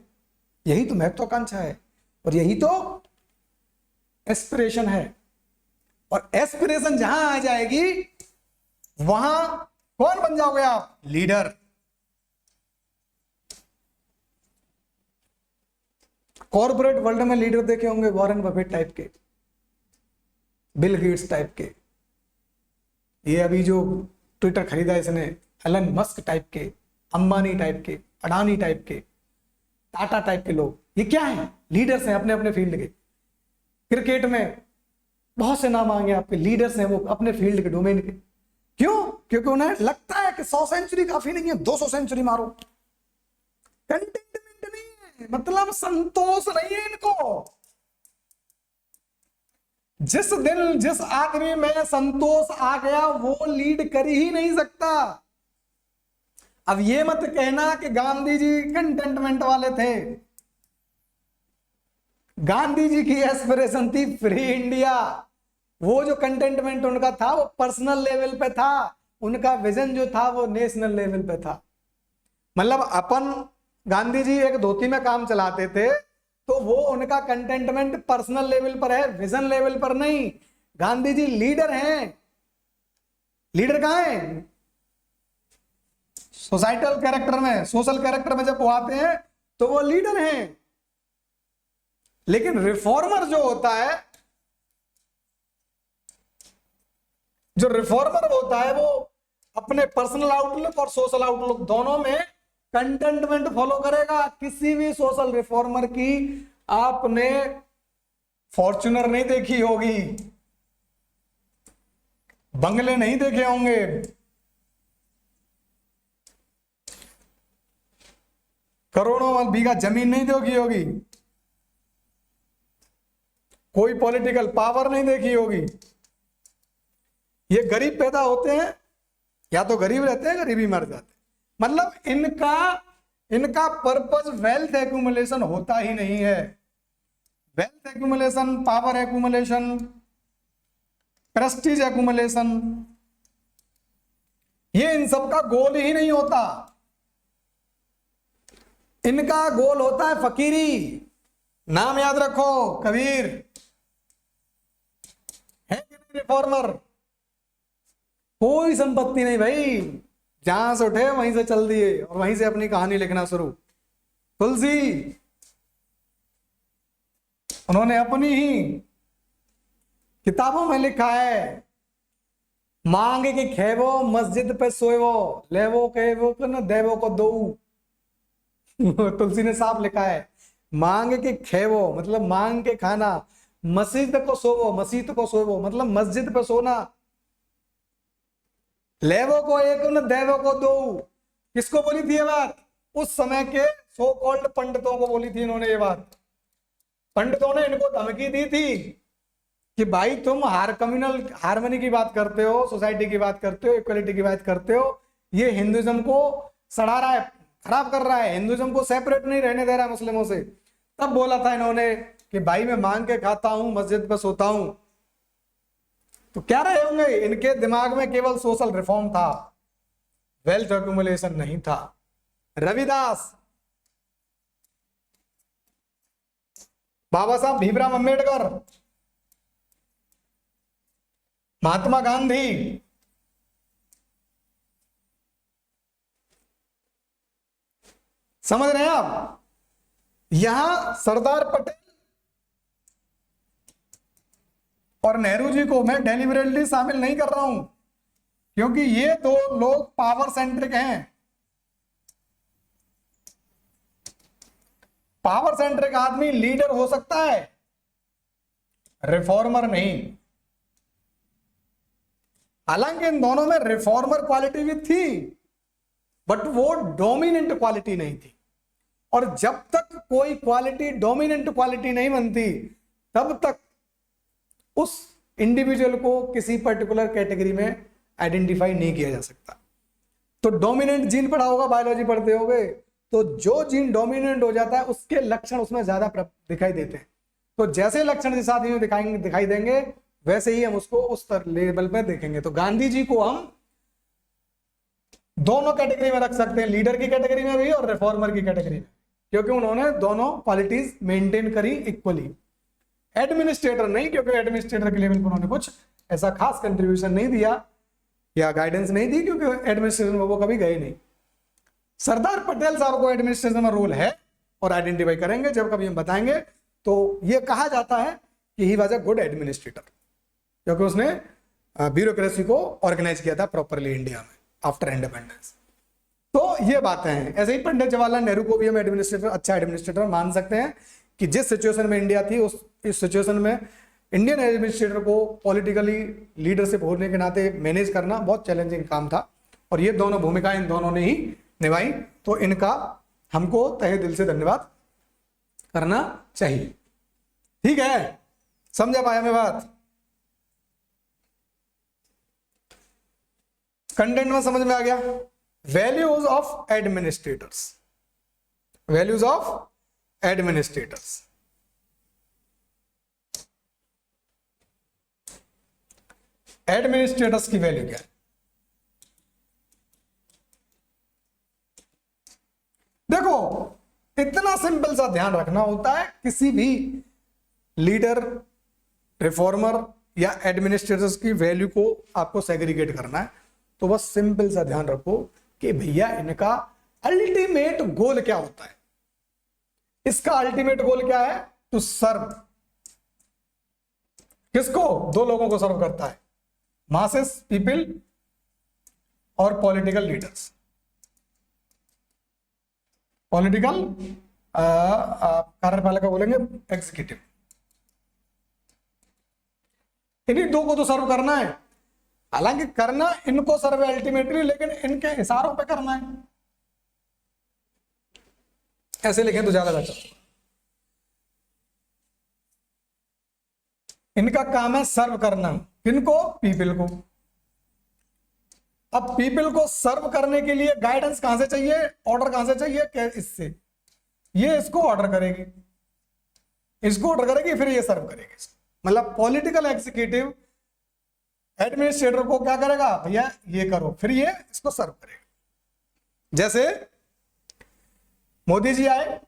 यही तो महत्वाकांक्षा है, और यही तो एस्पिरेशन है। और एस्पिरेशन जहां आ जाएगी वहां कौन बन जाओगे आप? लीडर। कॉर्पोरेट वर्ल्ड में लीडर देखे होंगे, वॉरेन बफेट टाइप के, बिल गेट्स टाइप के, ये अभी जो ट्विटर खरीदा इसने, एलन मस्क टाइप के, अंबानी टाइप के, अडानी टाइप के, टाटा टाइप के लोग, ये क्या है? लीडर्स हैं अपने अपने फील्ड के। क्रिकेट में बहुत से नाम आएंगे आपके, लीडर्स हैं वो अपने फील्ड के, डोमेन के। क्यों? क्योंकि उन्हें लगता है कि 100 सेंचुरी काफी नहीं है, 200 सेंचुरी मारो। कंटेंटमेंट नहीं है, मतलब संतोष नहीं है इनको। जिस दिन जिस आदमी में संतोष आ गया वो लीड कर ही नहीं सकता। अब ये मत कहना कि गांधी जी कंटेंटमेंट वाले थे। गांधी जी की एस्पिरेशन थी फ्री इंडिया। वो जो कंटेंटमेंट उनका था वो पर्सनल लेवल पे था, उनका विजन जो था वो नेशनल लेवल पे था। मतलब अपन गांधी जी एक धोती में काम चलाते थे, तो वो उनका कंटेंटमेंट पर्सनल लेवल पर है, विजन लेवल पर नहीं। गांधी जी लीडर हैं। लीडर कहां है? सोसाइटल कैरेक्टर में, सोशल कैरेक्टर में जब वो आते हैं तो वो लीडर हैं। लेकिन रिफॉर्मर जो होता है, जो रिफॉर्मर होता है वो अपने पर्सनल आउटलुक और सोशल आउटलुक दोनों में कंटेंटमेंट फॉलो करेगा। किसी भी सोशल रिफॉर्मर की आपने फॉर्च्यूनर नहीं देखी होगी, बंगले नहीं देखे होंगे, करोड़ों बीघा जमीन नहीं देखी होगी, कोई पॉलिटिकल पावर नहीं देखी होगी। ये गरीब पैदा होते हैं, या तो गरीब रहते हैं, गरीबी मर जाते हैं। मतलब इनका पर्पस वेल्थ एक्यूमुलेशन होता ही नहीं है। Wealth accumulation, power accumulation, Prestige accumulation, ये इन सब का गोल ही नहीं होता। इनका गोल होता है फकीरी। नाम याद रखो, कबीर है कि नहीं? रिफॉर्मर कोई संपत्ति नहीं भाई, जहां से उठे वहीं से चल दिए और वहीं से अपनी कहानी लिखना शुरू। तुलसी, उन्होंने अपनी ही किताबों में लिखा है, मांगे कि खेवो मस्जिद पे सोएवो, लेवो कहवो कि न देवो को दो। तुलसी ने साफ लिखा है, मांग के खेवो मतलब मांग के खाना, मस्जिद को सोवो, मस्जिद को सोवो मतलब मस्जिद पे सोना, लेवो को एक न देवो को दो। किसको बोली थी ये बात? उस समय के सो कॉल्ड पंडितों को बोली थी इन्होंने ये बात। पंडितों ने इनको धमकी दी थी कि भाई तुम कम्युनल हार्मनी की बात करते हो, सोसाइटी की बात करते हो, इक्वलिटी की बात करते हो, ये हिंदुइज्म को सड़ा रहा है, खराब कर रहा है, हिंदुइज्म को सेपरेट नहीं रहने दे रहा है मुस्लिमों से। तब बोला था इन्होंने कि भाई मैं मांग के खाता हूं, मस्जिद पे सोता हूं। तो क्या रहे होंगे? इनके दिमाग में केवल सोशल रिफॉर्म था, वेल्थ एक्यूमुलेशन नहीं था। रविदास, बाबा साहब भीमराव अंबेडकर, महात्मा गांधी, समझ रहे हैं आप? यहां सरदार पटेल और नेहरू जी को मैं डेलिबरेटली शामिल नहीं कर रहा हूं, क्योंकि ये दो लोग पावर सेंट्रिक हैं। पावर सेंट्रिक आदमी लीडर हो सकता है, रिफॉर्मर नहीं। हालांकि इन दोनों में रिफॉर्मर क्वालिटी भी थी, बट वो डोमिनेंट क्वालिटी नहीं थी। और जब तक कोई क्वालिटी डोमिनेंट क्वालिटी नहीं बनती, तब तक उस इंडिविजुअल को किसी पर्टिकुलर कैटेगरी में आइडेंटिफाई नहीं किया जा सकता। तो डोमिनेंट जीन पढ़ा होगा, बायोलॉजी पढ़ते होगे, तो जो जीन डोमिनेंट हो जाता है उसके लक्षण उसमें ज्यादा दिखाई देते हैं। तो जैसे लक्षण जिस आदमी में दिखाई देंगे, वैसे ही हम उसको उस लेवल पे देखेंगे। तो गांधी जी को हम दोनों कैटेगरी में रख सकते हैं, लीडर की कैटेगरी में भी और रिफॉर्मर की कैटेगरी में, क्योंकि उन्होंने दोनों क्वालिटीज मेंटेन करी इक्वली। एडमिनिस्ट्रेटर नहीं, क्योंकि एडमिनिस्ट्रेटर के लेवल पर उन्होंने कुछ ऐसा खास कंट्रीब्यूशन नहीं दिया या गाइडेंस नहीं दी, क्योंकि एडमिनिस्ट्रेशन में वो कभी गए नहीं। सरदार पटेल साहब को एडमिनिस्ट्रेशन में रोल है और आइडेंटिफाई करेंगे जब कभी हम बताएंगे। तो ये कहा जाता है कि he was a good administrator, क्योंकि उसने ब्यूरोक्रेसी को ऑर्गेनाइज किया था प्रॉपरली इंडिया में आफ्टर इंडिपेंडेंस। तो ये बातें हैं। ऐसे ही पंडित जवाहरलाल नेहरू को भी हम एडमिनिस्ट्रेटर, अच्छा एडमिनिस्ट्रेटर मान सकते हैं कि जिस सिचुएशन में इंडिया थी, इस सिचुएशन में इंडियन एडमिनिस्ट्रेटर को पॉलिटिकली लीडरशिप होने के नाते मैनेज करना बहुत चैलेंजिंग काम था, और ये दोनों भूमिकाएं इन दोनों ने ही निभाई। तो इनका हमको तहे दिल से धन्यवाद करना चाहिए। ठीक है, समझा पाया मैं बात? कंटेंट में समझ में आ गया? Values of administrators, values of administrators. Administrators की वैल्यू क्या है? देखो, इतना सिंपल सा ध्यान रखना होता है किसी भी लीडर, रिफॉर्मर या एडमिनिस्ट्रेटर्स की वैल्यू को आपको सेग्रीगेट करना है, तो बस सिंपल सा ध्यान रखो कि भैया इनका अल्टीमेट गोल क्या होता है। इसका अल्टीमेट गोल क्या है? To serve. किसको? दो लोगों को सर्व करता है, मासेस पीपल और पॉलिटिकल लीडर्स। पॉलिटिकल कार्यपालिका बोलेंगे, एग्जीक्यूटिव, इन्हीं दो को तो सर्व करना है। हालांकि करना इनको सर्व अल्टीमेटली, लेकिन इनके इशारों पे करना है। ऐसे लिखें तो ज्यादा बेहतर। इनका काम है सर्व करना, किनको? पीपल को। अब पीपल को सर्व करने के लिए गाइडेंस कहां से चाहिए, ऑर्डर कहां से चाहिए? इससे। ये इसको ऑर्डर करेगी, इसको ऑर्डर करेगी, फिर ये सर्व करेगी। मतलब पॉलिटिकल एग्जीक्यूटिव एडमिनिस्ट्रेटर को क्या करेगा? भैया ये करो, फिर ये इसको सर्व करेगा। जैसे मोदी जी आए,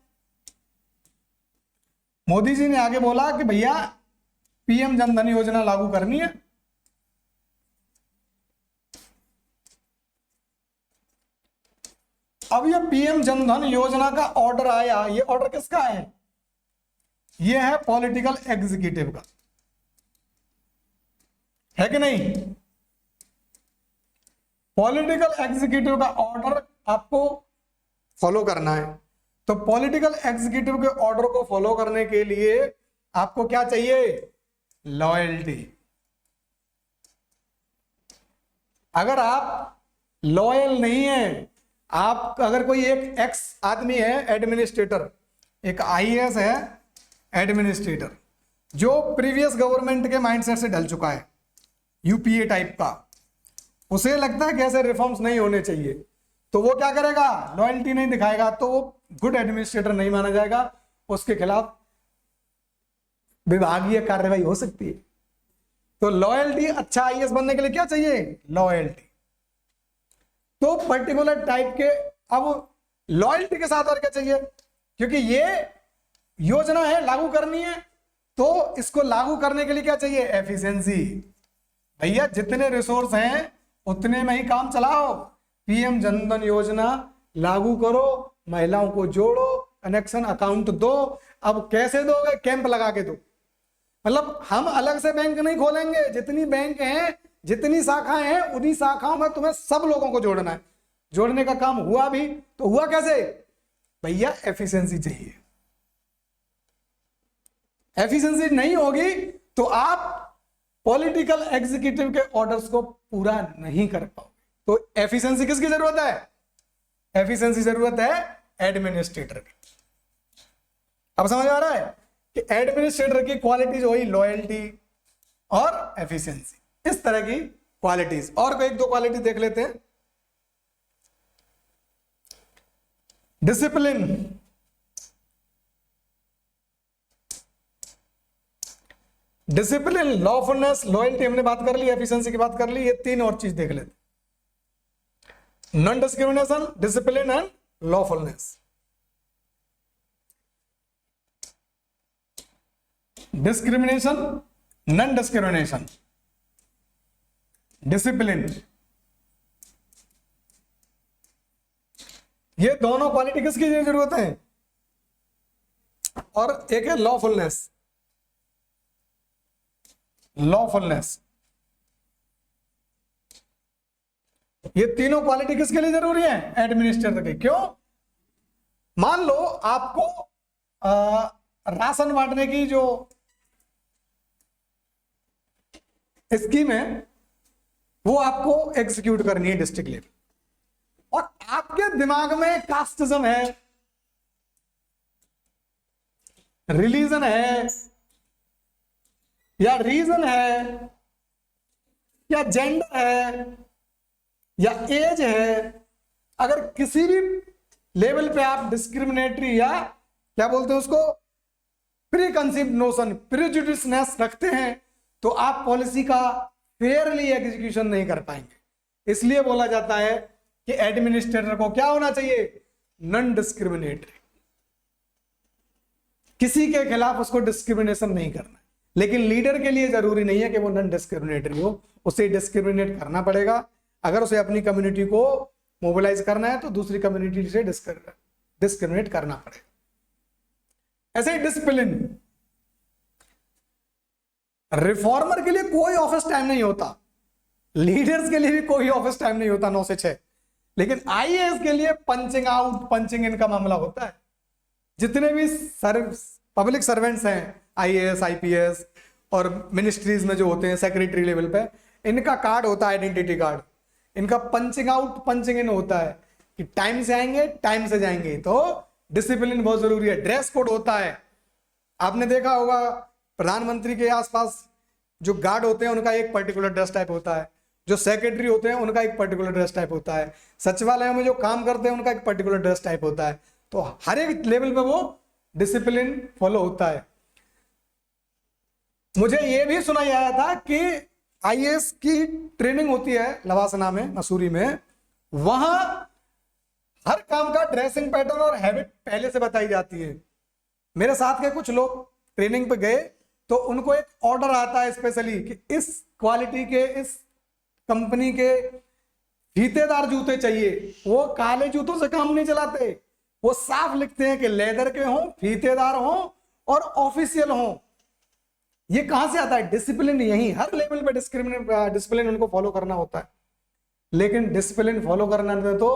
मोदी जी ने आगे बोला कि भैया पीएम जनधन योजना लागू करनी है। अब ये पीएम जनधन योजना का ऑर्डर आया, ये ऑर्डर किसका है? ये है पॉलिटिकल एग्जीक्यूटिव का, है कि नहीं? पॉलिटिकल एग्जीक्यूटिव का ऑर्डर आपको फॉलो करना है। तो पॉलिटिकल एग्जीक्यूटिव के ऑर्डर को फॉलो करने के लिए आपको क्या चाहिए? लॉयल्टी। अगर आप लॉयल नहीं है, आप अगर कोई एक एक्स आदमी है एडमिनिस्ट्रेटर, एक आईएएस है एडमिनिस्ट्रेटर, जो प्रीवियस गवर्नमेंट के माइंडसेट से ढल चुका है, यूपीए टाइप का, उसे लगता है कि ऐसे रिफॉर्म्स नहीं होने चाहिए, तो वो क्या करेगा? लॉयल्टी नहीं दिखाएगा, तो वो गुड एडमिनिस्ट्रेटर नहीं माना जाएगा, उसके खिलाफ विभागीय कार्रवाई हो सकती है। तो लॉयल्टी, अच्छा आईएएस बनने के लिए क्या चाहिए? लॉयल्टी। तो पर्टिकुलर टाइप के, अब लॉयल्टी के साथ और क्या चाहिए? क्योंकि ये योजना है, लागू करनी है, तो इसको लागू करने के लिए क्या चाहिए? एफिशिएंसी। भैया जितने रिसोर्स हैं उतने में ही काम चलाओ। पीएम जनधन योजना लागू करो, महिलाओं को जोड़ो, कनेक्शन अकाउंट दो। अब कैसे दोगे? कैंप लगा के दो। मतलब हम अलग से बैंक नहीं खोलेंगे, जितनी बैंक हैं, जितनी शाखाएं हैं, उन्हीं शाखाओं में तुम्हें सब लोगों को जोड़ना है। जोड़ने का काम हुआ भी तो हुआ कैसे भैया, एफिशिएंसी चाहिए। एफिशिएंसी नहीं होगी तो आप पॉलिटिकल एग्जीक्यूटिव के ऑर्डर्स को पूरा नहीं कर पाओगे। तो एफिशिएंसी किसकी जरूरत है? एफिशिएंसी जरूरत है एडमिनिस्ट्रेटर की। अब समझ आ रहा है कि एडमिनिस्ट्रेटर की क्वालिटीज वही लॉयल्टी और एफिशिएंसी, इस तरह की क्वालिटीज। और एक दो क्वालिटी देख लेते हैं। डिसिप्लिन, डिसिप्लिन, लॉफुलनेस, लॉयल्टी हमने बात कर ली, एफिशिएंसी की बात कर ली। ये तीन और चीज देख लेते, non discrimination, discipline and lawfulness. Discrimination, non discrimination, discipline, ये दोनों क्वालिटी किसकी जरूरत है? और एक है लॉफुलनेस, लॉफुलनेस। ये तीनों क्वालिटी किसके लिए जरूरी है? एडमिनिस्ट्रेटर के। क्यों? मान लो आपको राशन बांटने की जो स्कीम है वो आपको एग्जीक्यूट करनी है डिस्ट्रिक्ट लेवल, और आपके दिमाग में कास्टिज्म है, रिलीजन है, या रीजन है, या जेंडर है, या एज है। अगर किसी भी लेवल पे आप डिस्क्रिमिनेटरी या क्या बोलते हैं उसको, प्री कंसीव्ड नोशन, प्रेजुडिसनेस रखते हैं, तो आप पॉलिसी का फेयरली एग्जीक्यूशन नहीं कर पाएंगे। इसलिए बोला जाता है कि एडमिनिस्ट्रेटर को क्या होना चाहिए? नॉन डिस्क्रिमिनेटरी, किसी के खिलाफ उसको डिस्क्रिमिनेशन नहीं करना। लेकिन लीडर के लिए जरूरी नहीं है कि वो नॉन डिस्क्रिमिनेटरी हो, उसे डिस्क्रिमिनेट करना पड़ेगा। अगर उसे अपनी कम्युनिटी को मोबिलाइज करना है तो दूसरी कम्युनिटी से डिस्क्रिमिनेट करना पड़ेगा। ऐसे ही डिसिप्लिन, रिफॉर्मर के लिए कोई ऑफिस टाइम नहीं होता, लीडर्स के लिए भी कोई ऑफिस टाइम नहीं होता 9 से 6, लेकिन आईएएस के लिए पंचिंग आउट पंचिंग इन का मामला होता है। जितने भी पब्लिक सर्वेंट्स हैं, आईएएस, आईपीएस और मिनिस्ट्रीज में जो होते हैं सेक्रेटरी लेवल पे, इनका कार्ड होता है आइडेंटिटी कार्ड। इनका पंचिंग आउट पंचिंग इन होता है कि टाइम से आएंगे, टाइम से जाएंगे। तो डिसिप्लिन बहुत जरूरी है। ड्रेस कोड होता है, आपने देखा होगा प्रधानमंत्री के आसपास जो गार्ड होते हैं उनका एक पर्टिकुलर ड्रेस टाइप होता है, जो सेक्रेटरी होते हैं उनका एक पर्टिकुलर ड्रेस टाइप होता है, सचिवालय में जो काम करते हैं उनका एक पर्टिकुलर ड्रेस टाइप होता है। तो हर एक लेवल पे वो डिसिप्लिन फॉलो होता है। मुझे ये भी सुनाई आया था कि आईएएस की ट्रेनिंग होती है लवासना में, मसूरी में, वहां हर काम का ड्रेसिंग पैटर्न और हैबिट पहले से बताई जाती है। मेरे साथ के कुछ लोग ट्रेनिंग पे गए तो उनको एक ऑर्डर आता है स्पेशली कि इस क्वालिटी के, इस कंपनी के फीतेदार जूते चाहिए। वो काले जूतों से काम नहीं चलाते, वो साफ लिखते हैं कि लेदर के हों, फीतेदार हों और ऑफिशियल हों। ये कहां से आता है? डिसिप्लिन। यही हर लेवल पे डिसिप्लिन उनको फॉलो करना होता है। लेकिन डिसिप्लिन फॉलो करना में तो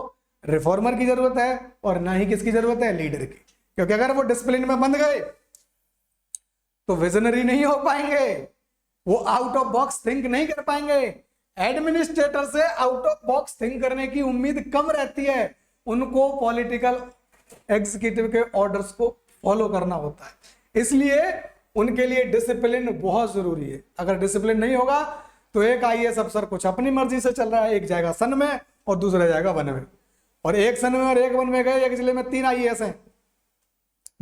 रिफॉर्मर की जरूरत है और ना ही किसकी जरूरत है? लीडर की। क्योंकि अगर वो डिसिप्लिन में बंध गए तो विजनरी नहीं हो पाएंगे, वो आउट ऑफ बॉक्स थिंक नहीं कर पाएंगे। एडमिनिस्ट्रेटर से आउट ऑफ बॉक्स थिंक करने की उम्मीद कम रहती है, उनको पॉलिटिकल एग्जीक्यूटिव के ऑर्डर्स को फॉलो करना होता है। इसलिए उनके लिए डिसिप्लिन बहुत जरूरी है। अगर डिसिप्लिन नहीं होगा तो एक आईएएस अफसर कुछ अपनी मर्जी से चल रहा है, एक जाएगा सन में और दूसरा जाएगा वन में, और एक सन में और एक वन में गए, एक जिले में 3 आईएएस हैं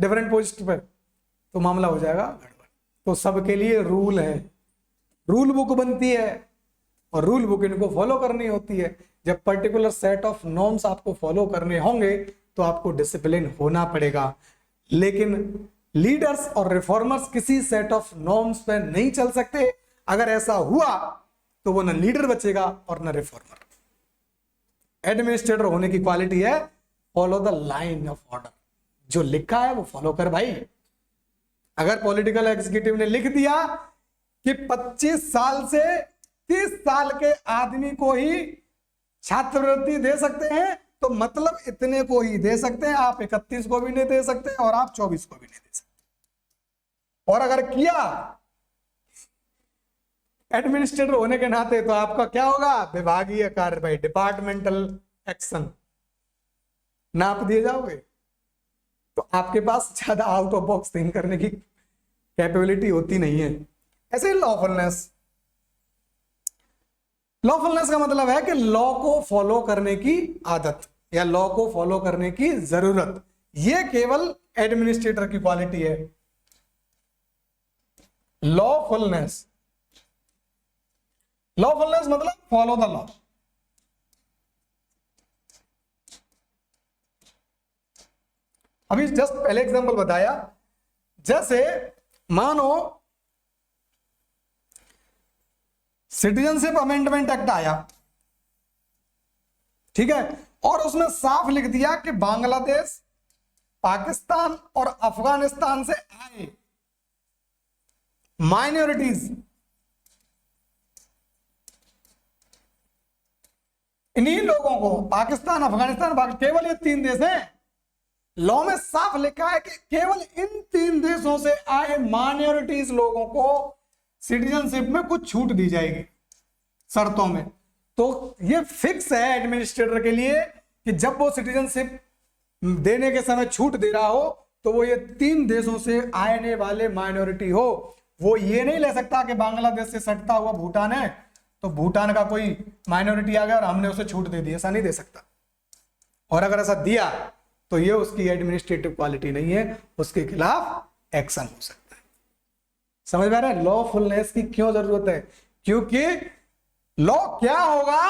डिफरेंट पोस्ट पर, तो मामला हो जाएगा गड़बड़। तो सबके लिए रूल है, रूल बुक बनती है और रूल बुक इनको फॉलो करनी होती है। जब पर्टिकुलर सेट ऑफ नॉर्म्स आपको फॉलो करने होंगे तो आपको डिसिप्लिन होना पड़ेगा। लेकिन लीडर्स और रिफॉर्मर्स किसी सेट ऑफ नॉर्म्स पे नहीं चल सकते। अगर ऐसा हुआ तो वो न लीडर बचेगा और न रिफॉर्मर। एडमिनिस्ट्रेटर होने की क्वालिटी है follow the line of order, जो लिखा है वो फॉलो कर भाई। अगर पॉलिटिकल एग्जीक्यूटिव ने लिख दिया कि 25 साल से 30 साल के आदमी को ही छात्रवृत्ति दे सकते हैं, तो मतलब इतने को ही दे सकते हैं, आप 31 को भी नहीं दे सकते और आप 24 को भी नहीं दे सकते। और अगर किया एडमिनिस्ट्रेटर होने के नाते, तो आपका क्या होगा, विभागीय कार्रवाई, डिपार्टमेंटल एक्शन, नाप दिए जाओगे। तो आपके पास ज्यादा आउट ऑफ बॉक्स थिंक करने की कैपेबिलिटी होती नहीं है। ऐसे लॉफुलनेस, लॉफुलनेस का मतलब है कि लॉ को फॉलो करने की आदत या लॉ को फॉलो करने की जरूरत, यह केवल एडमिनिस्ट्रेटर की क्वालिटी है। लॉफुलनेस, लॉफुलनेस मतलब फॉलो द लॉ। अभी जस्ट पहले एग्जांपल बताया, जैसे मानो सिटीजनशिप अमेंडमेंट एक्ट आया, ठीक है, और उसमें साफ लिख दिया कि बांग्लादेश, पाकिस्तान और अफगानिस्तान से आए माइनॉरिटीज, इन्हीं लोगों को, पाकिस्तान, अफगानिस्तान, केवल ये 3 देश हैं, लॉ में साफ लिखा है कि केवल इन 3 देशों से आए माइनॉरिटीज लोगों को सिटीजनशिप में कुछ छूट दी जाएगी शर्तों में। तो ये फिक्स है एडमिनिस्ट्रेटर के लिए कि जब वो सिटीजनशिप देने के समय छूट दे रहा हो, तो वो ये 3 देशों से आने वाले माइनॉरिटी हो। वो ये नहीं ले सकता कि बांग्लादेश से सटता हुआ भूटान है, तो भूटान का कोई माइनॉरिटी आ गया और हमने उसे छूट दे दी, ऐसा नहीं दे सकता। और अगर ऐसा दिया तो ये उसकी एडमिनिस्ट्रेटिव क्वालिटी नहीं है, उसके खिलाफ एक्शन हो सकता है। समझ में आ रहा है लॉफुलनेस की क्यों जरूरत है? क्योंकि लॉ क्या होगा,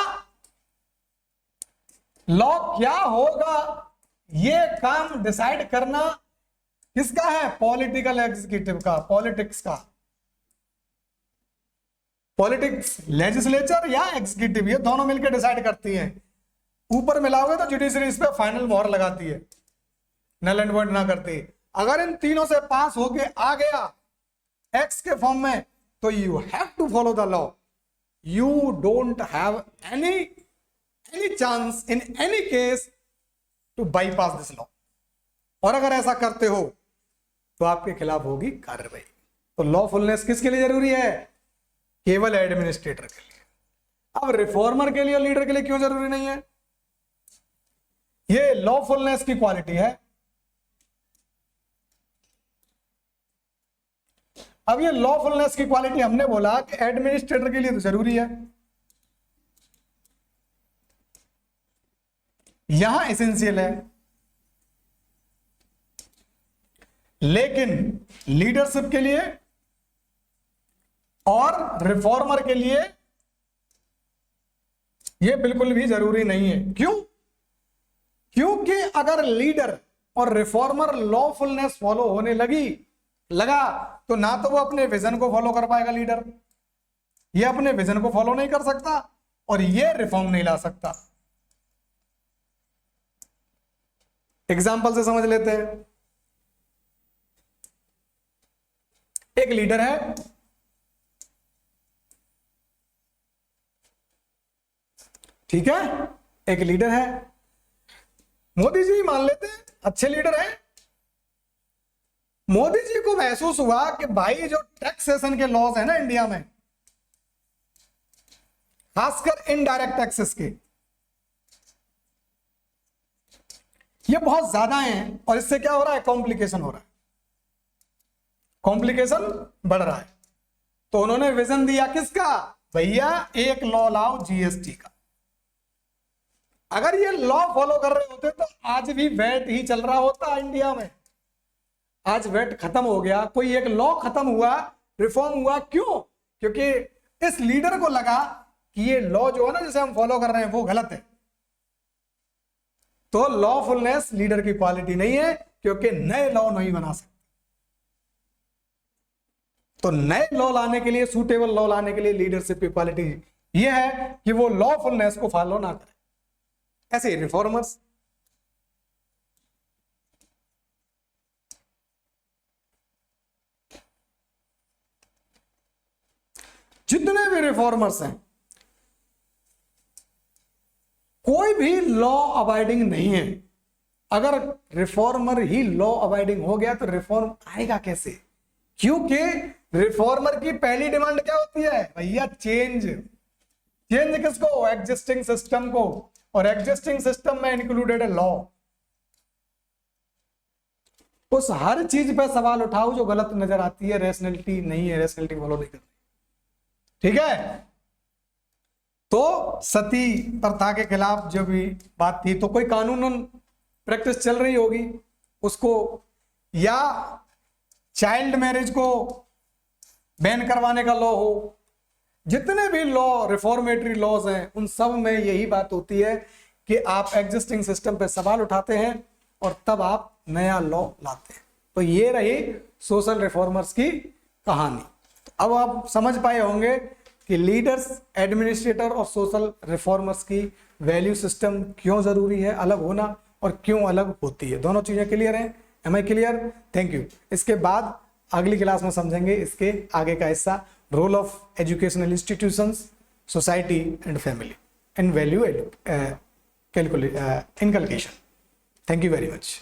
लॉ क्या होगा, ये काम डिसाइड करना किसका है? पॉलिटिकल एग्जीक्यूटिव का, पॉलिटिक्स का। पॉलिटिक्स लेजिस्लेचर या एग्जीक्यूटिव, ये दोनों मिलकर डिसाइड करती हैं। ऊपर मिलाओगे तो जुडिशरी इस पे फाइनल मोहर लगाती है, नल एंड वॉइड ना करती। अगर इन तीनों से पास होके आ गया एक्स के फॉर्म में, तो you have to follow the law, you don't have any chance in any case to bypass this law. और अगर ऐसा करते हो तो आपके खिलाफ होगी कार्रवाई। तो लॉफुलनेस किसके लिए जरूरी है? केवल एडमिनिस्ट्रेटर के लिए। अब रिफॉर्मर के लिए और लीडर के लिए क्यों जरूरी नहीं है? ये लॉफुलनेस की क्वालिटी है। अब ये लॉफुलनेस की क्वालिटी हमने बोला कि एडमिनिस्ट्रेटर के लिए तो जरूरी है, यहां एसेंशियल है, लेकिन लीडरशिप के लिए और रिफॉर्मर के लिए यह बिल्कुल भी जरूरी नहीं है। क्यों? क्योंकि अगर लीडर और रिफॉर्मर लॉफुलनेस फॉलो होने लगा तो ना तो वो अपने विजन को फॉलो कर पाएगा लीडर, ये अपने विजन को फॉलो नहीं कर सकता और ये रिफॉर्म नहीं ला सकता। एग्जाम्पल से समझ लेते हैं। एक लीडर है, ठीक है, एक लीडर है, मोदी जी मान लेते हैं, अच्छे लीडर हैं। मोदी जी को महसूस हुआ कि भाई जो टैक्सेशन के लॉज है ना इंडिया में, खासकर इनडायरेक्ट टैक्सेस के, ये बहुत ज्यादा हैं और इससे क्या हो रहा है? कॉम्प्लिकेशन हो रहा है, कॉम्प्लिकेशन बढ़ रहा है। तो उन्होंने विजन दिया किसका? भैया एक लॉ लाओ जीएसटी का। अगर ये लॉ फॉलो कर रहे होते तो आज भी वैट ही चल रहा होता इंडिया में। आज वैट खत्म हो गया, कोई एक लॉ खत्म हुआ, रिफॉर्म हुआ। क्यों? क्योंकि इस लीडर को लगा कि ये लॉ जो है ना जिसे हम फॉलो कर रहे हैं वो गलत है। तो लॉफुलनेस लीडर की क्वालिटी नहीं है, क्योंकि नए लॉ नहीं बना सकते। तो नए लॉ लाने के लिए, सूटेबल लॉ लाने के लिए लीडरशिप की क्वालिटी यह है कि वो लॉफुलनेस को फॉलो ना करे। ऐसे रिफॉर्मर्स, जितने भी रिफॉर्मर्स हैं, कोई भी लॉ अबाइडिंग नहीं है। अगर रिफॉर्मर ही लॉ अबाइडिंग हो गया तो रिफॉर्म आएगा कैसे? क्योंकि रिफॉर्मर की पहली डिमांड क्या होती है भैया? चेंज। चेंज किसको? एग्जिस्टिंग सिस्टम को। और एग्जिस्टिंग सिस्टम में इंक्लूडेड है लॉ। उस हर चीज पे सवाल उठाओ जो गलत नजर आती है, रैशनैलिटी नहीं है, रैशनैलिटी फॉलो नहीं करती। ठीक है? तो सती प्रथा के खिलाफ जो भी बात थी, तो कोई कानूनन प्रैक्टिस चल रही होगी उसको, या चाइल्ड मैरिज को बैन करवाने का लॉ हो, जितने भी लॉ रिफॉर्मेटरी लॉज हैं उन सब में यही बात होती है कि आप एग्जिस्टिंग सिस्टम पे सवाल उठाते हैं और तब आप नया लॉ लाते हैं। तो ये रही सोशल रिफॉर्मर्स की कहानी। तो अब आप समझ पाए होंगे कि लीडर्स, एडमिनिस्ट्रेटर और सोशल रिफॉर्मर्स की वैल्यू सिस्टम क्यों जरूरी है अलग होना, और क्यों अलग होती है। दोनों चीजें क्लियर हैं? Am I clear? Thank you. इसके बाद अगली क्लास में समझेंगे इसके आगे का हिस्सा, role of educational institutions, society and family and value inculcation. Thank you very much.